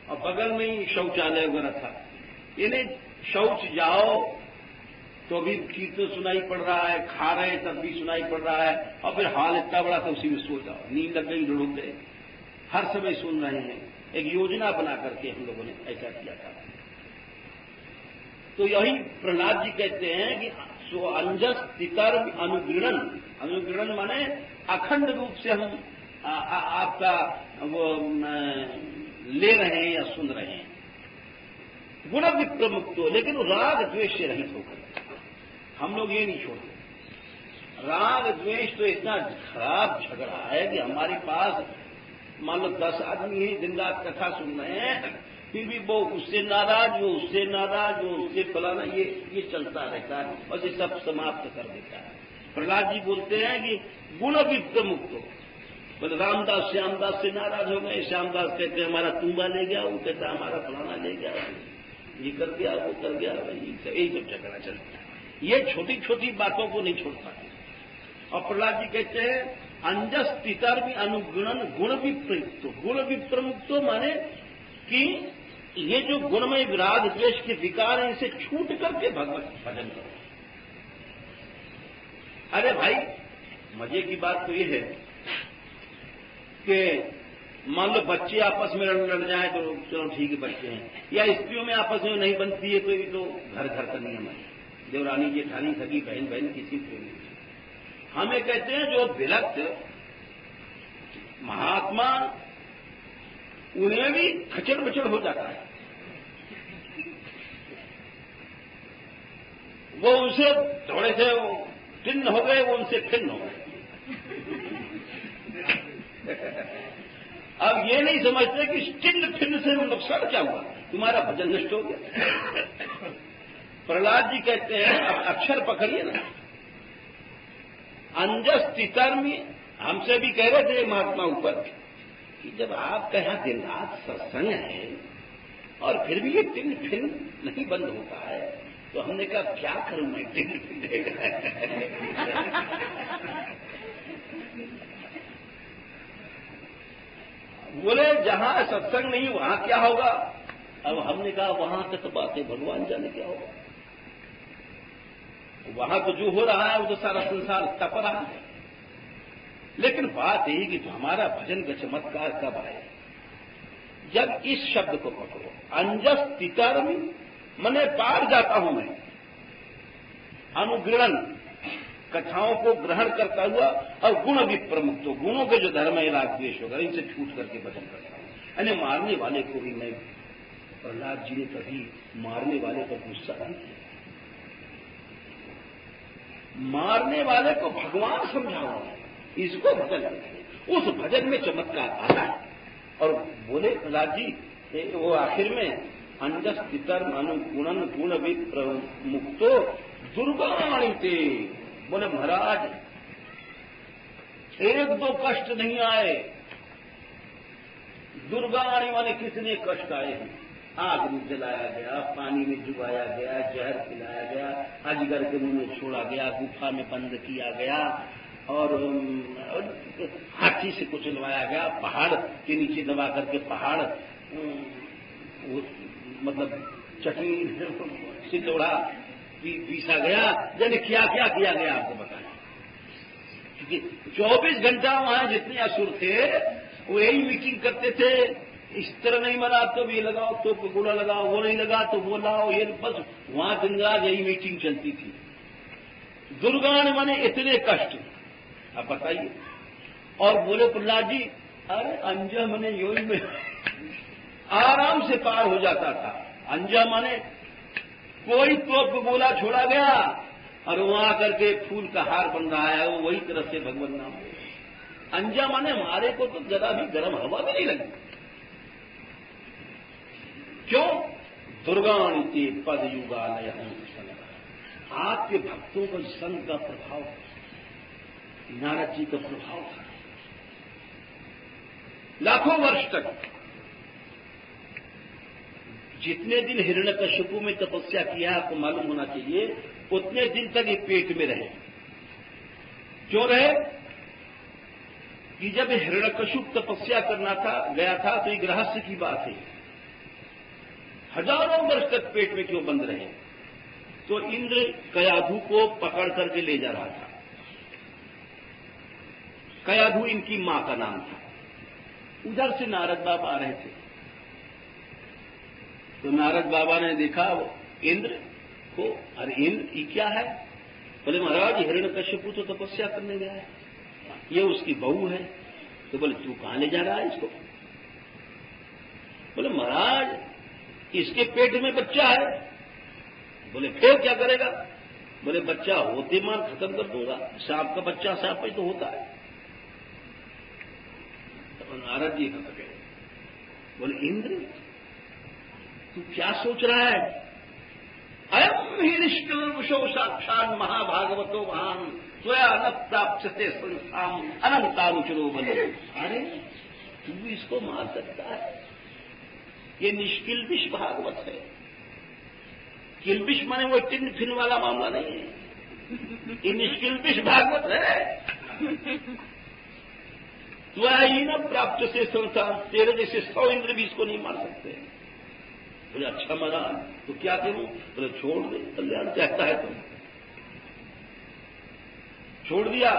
और बगल में ही शौचालय वगैरह था। यानी शौच जाओ तो भी कीर्तन सुनाई पड़ रहा है, खा रहे तब भी सुनाई पड़ रहा है, और फिर हाल इतना बड़ा था उसी में सो जाओ, नींद लग गई, लुढ़क गए, हर समय सुन रहे हैं। एक योजना बना करके हम लोगों ने ऐसा किया था। तो यही प्रहलाद जी कहते हैं कि सो अंजस तितर अनुगृणन। अनुगृणन माने अखंड रूप से हम आपका वो ले रहे हैं या सुन रहे हैं। गुण विप्रमुक्त हो, लेकिन राग द्वेष से रहित होकर हम लोग ये नहीं छोड़ते। राग द्वेष तो इतना खराब झगड़ा है कि हमारे पास मान लो 10 आदमी ही दिन रात कथा सुन रहे हैं, फिर भी वो उससे नाराज, वो उससे नाराज, वो उससे फलाना, ये चलता रहता है और ये सब समाप्त कर देता है। प्रहलाद जी बोलते हैं कि गुण विप्रमुक्त हो। बोले रामदास श्यामदास से नाराज हो गए, श्यामदास कहते हैं हमारा तुम्बा ले गया, वो कहता है हमारा फलाना ले गया, ये कर गया वो कर गया, यही सब झगड़ा चलता है। ये छोटी छोटी बातों को नहीं छोड़ पाते। और प्रहलाद जी कहते हैं अंजस तितर भी अनुगुणन गुण विप्रयुक्तो, गुण विप्रमुक्तो माने कि ये जो गुणमय विराग द्वेष के विकार हैं इसे छूट करके भगवत भजन करो। अरे भाई, मजे की बात तो ये है कि मान लो बच्चे आपस में लड़ जाए तो चलो ठीक है बच्चे हैं, या स्त्रियों में आपस में नहीं बनती है तो ये तो घर घर का नियम है, देवरानी जेठानी सगी बहन बहन किसी को नहीं। हमें कहते हैं जो विरक्त महात्मा उन्हें भी खचड़ बचड़ हो जाता है, वो उनसे थोड़े से टिन्न हो गए, वो उनसे खिन्न हो गए। अब ये नहीं समझते कि टिन्न फिन्न से नुकसान क्या हुआ, तुम्हारा भजन नष्ट हो गया। प्रहलाद जी कहते हैं, अब अक्षर पकड़िए ना, अंजस तितर्मी, हमसे भी कह रहे थे महात्मा ऊपर कि जब आपका यहां दिन रात सत्संग है और फिर भी ये टिन्न फिन्न नहीं बंद होता है, तो हमने कहा क्या करूं मैं टिन्न फिन्न। बोले जहां सत्संग नहीं वहां क्या होगा। अब हमने कहा वहां तक तो बातें भगवान जाने क्या होगा, वहां तो जो हो रहा है वो तो सारा संसार तप रहा है। लेकिन बात यही कि हमारा भजन का चमत्कार कब आए, जब इस शब्द को पकड़ो, अंजस तितर मने पार जाता हूं मैं, अनुग्रहण कथाओं को ग्रहण करता हुआ, और गुण भी प्रमुख, तो गुणों के जो धर्म है राग द्वेष वगैरह इनसे छूट करके भजन करता हूं। यानी मारने वाले को भी मैं, प्रहलाद जी ने कभी मारने वाले पर गुस्सा नहीं किया, मारने वाले को भगवान समझाओ, इसको भजन करते, उस भजन में चमत्कार आता है। और बोले प्रहलाद जी वो आखिर में अंजस तितर अनुगुणन गुण भी मुक्तो दुर्गाणिते, बोले महाराज एक दो कष्ट नहीं आए, दुर्गाणी माने कितने कष्ट आए हैं। आग में जलाया गया, पानी में डुबाया गया, जहर पिलाया गया, अजगर के मुंह में छोड़ा गया, गुफा में बंद किया गया, और हाथी से कुचलवाया गया, पहाड़ के नीचे दबा करके पहाड़ मतलब चटनी से तोड़ा पीसा गया, यानी क्या क्या किया गया आपको बताना। क्योंकि 24 घंटा वहां जितने असुर थे वो यही मीटिंग करते थे, इस तरह नहीं मरा तो ये लगाओ, तो गोला लगाओ, वो नहीं लगा तो वो लाओ, ये बस वहां दिन रात यही मीटिंग चलती थी। दुर्गाण माने इतने कष्ट, अब बताइए। और बोले प्रहलाद जी अरे अंजा माने योज में आराम से पार हो जाता था। अंजा माने कोई तोप गोला छोड़ा गया और वहां करके फूल का हार बन रहा है, वो वही तरह से भगवान नाम। अंजा माने हमारे को तो जरा भी गर्म हवा भी नहीं लगी। क्यों? दुर्गाणिते पद युगालय, आपके भक्तों पर संत का प्रभाव, नारद जी का प्रभाव था। लाखों वर्ष तक जितने दिन हिरण्यकश्यपु में तपस्या किया आपको मालूम होना चाहिए, उतने दिन तक ये पेट में रहे। क्यों रहे? कि जब हिरण्यकश्यप तपस्या करना था गया था तो एक रहस्य की बात है, हजारों वर्ष तक पेट में क्यों बंद रहे? तो इंद्र कयाधु को पकड़ करके ले जा रहा था। कयाधु इनकी मां का नाम था। उधर से नारद बाबा आ रहे थे, तो नारद बाबा ने देखा वो इंद्र को, अरे इंद्र ये क्या है? बोले महाराज हिरण्यकश्यपु तो तपस्या करने गया है, ये उसकी बहू है। तो बोले तू कहां ले जा रहा है इसको? बोले महाराज इसके पेट में बच्चा है। बोले फिर क्या करेगा? बोले बच्चा होते मान खत्म कर दूंगा, सांप का बच्चा सांप ही तो होता है। तो नारद जी कह गए, बोले इंद्र तू क्या सोच रहा है? अयम ही निष्कल्मषो साक्षात् महाभागवतो महान स्वया न प्राप्यते संस्थाम अनंतानुचरो बनो। अरे तू इसको मार सकता है? ये निष्किल्बिष भागवत है। किल्बिष माने वो टिन फिन वाला मामला नहीं है, ये निष्किल्बिष भागवत है। त्वयि न प्राप्त से संसार, तेरे जैसे 100 इंद्र भी इसको नहीं मार सकते। बोले अच्छा महाराज तो क्या करूं? बोले छोड़ दे, कल्याण चाहता है तुम। छोड़ दिया।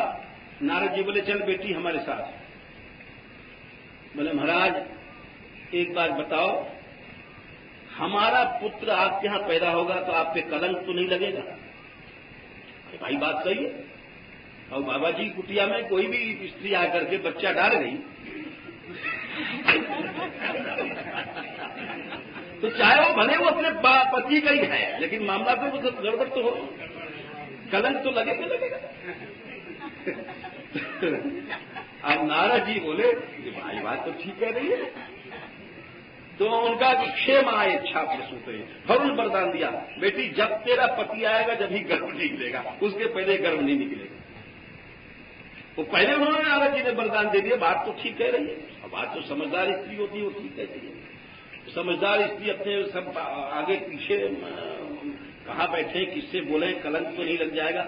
नारद जी बोले चल बेटी हमारे साथ। बोले महाराज एक बात बताओ, हमारा पुत्र आपके यहां पैदा होगा तो आप पे कलंक तो नहीं लगेगा? भाई बात सही है। और बाबा जी कुटिया में कोई भी स्त्री आकर के बच्चा डाल गई तो चाहे वो भले वो अपने पति का ही है, लेकिन मामला तो मतलब गड़बड़ तो हो, कलंक तो लगेगा। अब नारद जी बोले भाई बात तो ठीक कह रही है। तो उनका क्षेम आए इच्छा प्रसूत है, फौरन वरदान दिया बेटी जब तेरा पति आएगा जब ही गर्भ निकलेगा, उसके पहले गर्भ नहीं निकलेगा। वो पहले उन्होंने नारद जी ने वरदान दे दिया। बात तो ठीक कह रही है। अब बात तो समझदार स्त्री होती है वो ठीक कहती है। समझदार स्त्री अपने सब आगे पीछे कहाँ बैठे किससे बोले कलंक तो नहीं लग जाएगा,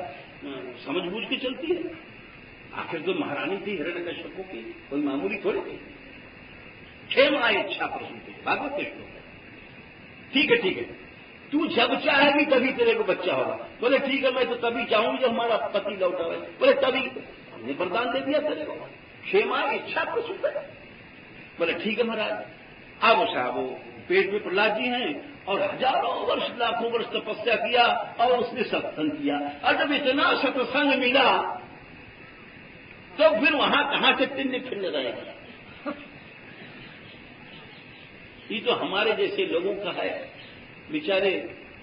समझ बूझ के चलती है। आखिर तो महारानी थी हिरण्यकश्यप की, कोई मामूली थोड़ी थी। क्षेम आए इच्छा प्रसूति, भागवत के श्लोक है। ठीक है तू जब चाहेगी तभी तेरे को बच्चा होगा। बोले ठीक है मैं तो तभी चाहूंगी जब हमारा पति लौटा है। बोले तभी हमने वरदान दे दिया तेरे को, क्षेम आए इच्छा प्रसूत है। बोले ठीक है महाराज। अब साहब वो पेट में प्रहलाद जी हैं और हजारों वर्ष लाखों वर्ष तपस्या किया और उसने सत्संग किया। और जब इतना सत्संग मिला तो फिर वहां कहां से तिन्ने फिरने रहेगा। ये तो हमारे जैसे लोगों का है, बेचारे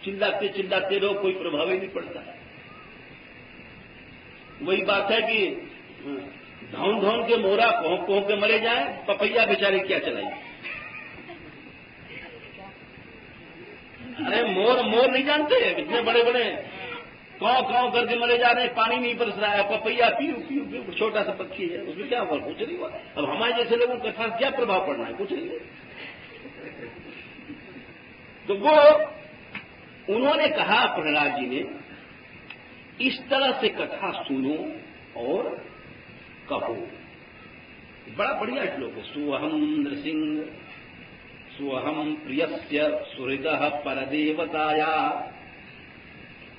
चिल्लाते रहो, कोई प्रभाव ही नहीं पड़ता है। वही बात है कि धौन के मोरा कोह के मरे जाए, पपैया बेचारे क्या चलाएंगे। अरे मोर नहीं जानते, इतने बड़े बड़े काव करके मरे जा रहे हैं, पानी नहीं बरस रहा है, पपैया पीऊ छोटा सा पक्षी है, उसमें क्या हुआ? कुछ नहीं हुआ। अब हमारे जैसे लोगों के साथ क्या प्रभाव पड़ना है? कुछ नहीं। तो वो उन्होंने कहा प्रहलाद जी ने इस तरह से कथा सुनो और कहो। बड़ा बढ़िया श्लोक है। सुअहम नृसिंह सुअहम प्रियस्य सुहृदः परदेवताया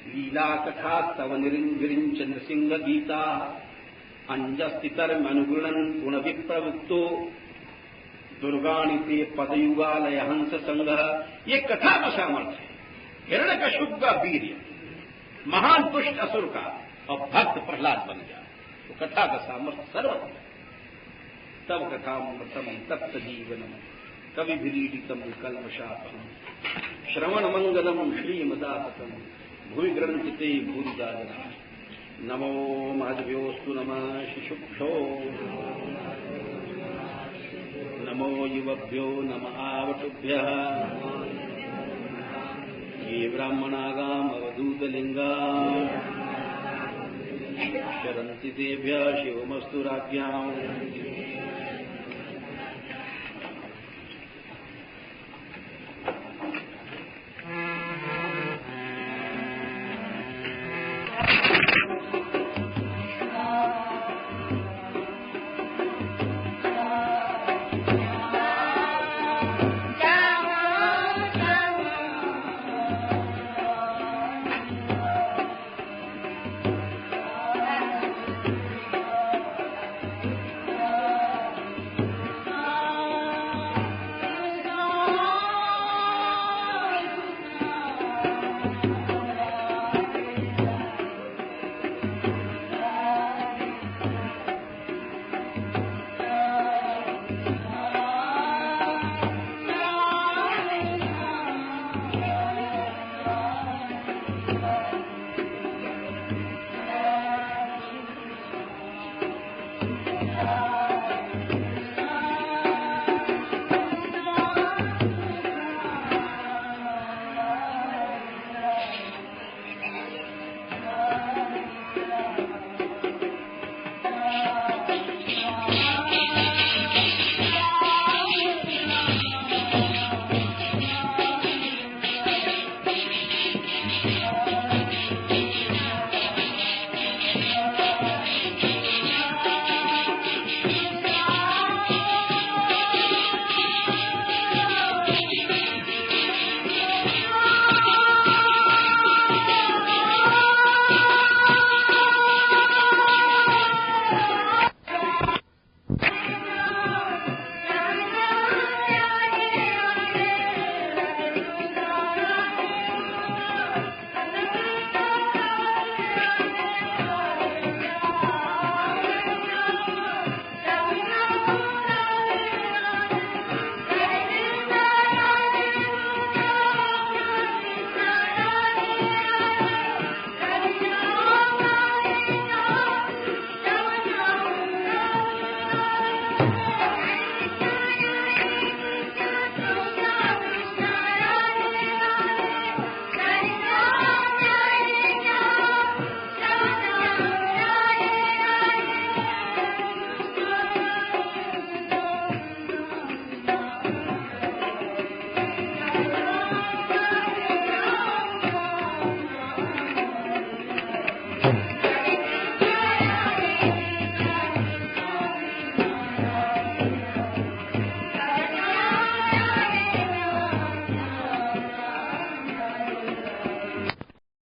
लीला कथा तव निरिंच नृसिंह गीता अंजस्तितर्मनुगृणन् गुण विप्रवृत्तो दुर्गाणि ते पदयुगालय हंस संग्रह। ये कथा का सामर्थ्य है। हिरण्यकश्यप का वीर्य, महान दुष्ट असुर का और भक्त प्रहलाद बन गया, तो कथा का सामर्थ्य सर्वत्र। तब कथा मृतम तप्त जीवनम कवि भिरीडितम कल्मषापहम श्रवण मंगलम श्रीमदातम भूमि ग्रंथिते भूरि जागरा। नमो माधव्योस्तु नमः शिशुभ्यो नमो युवभ्यो नमः आवटुभ्यः ये ब्राह्मणागाम अवधूतलिंगा शरन्ति तेभ्यः शिवमस्तु राज्ञाम्।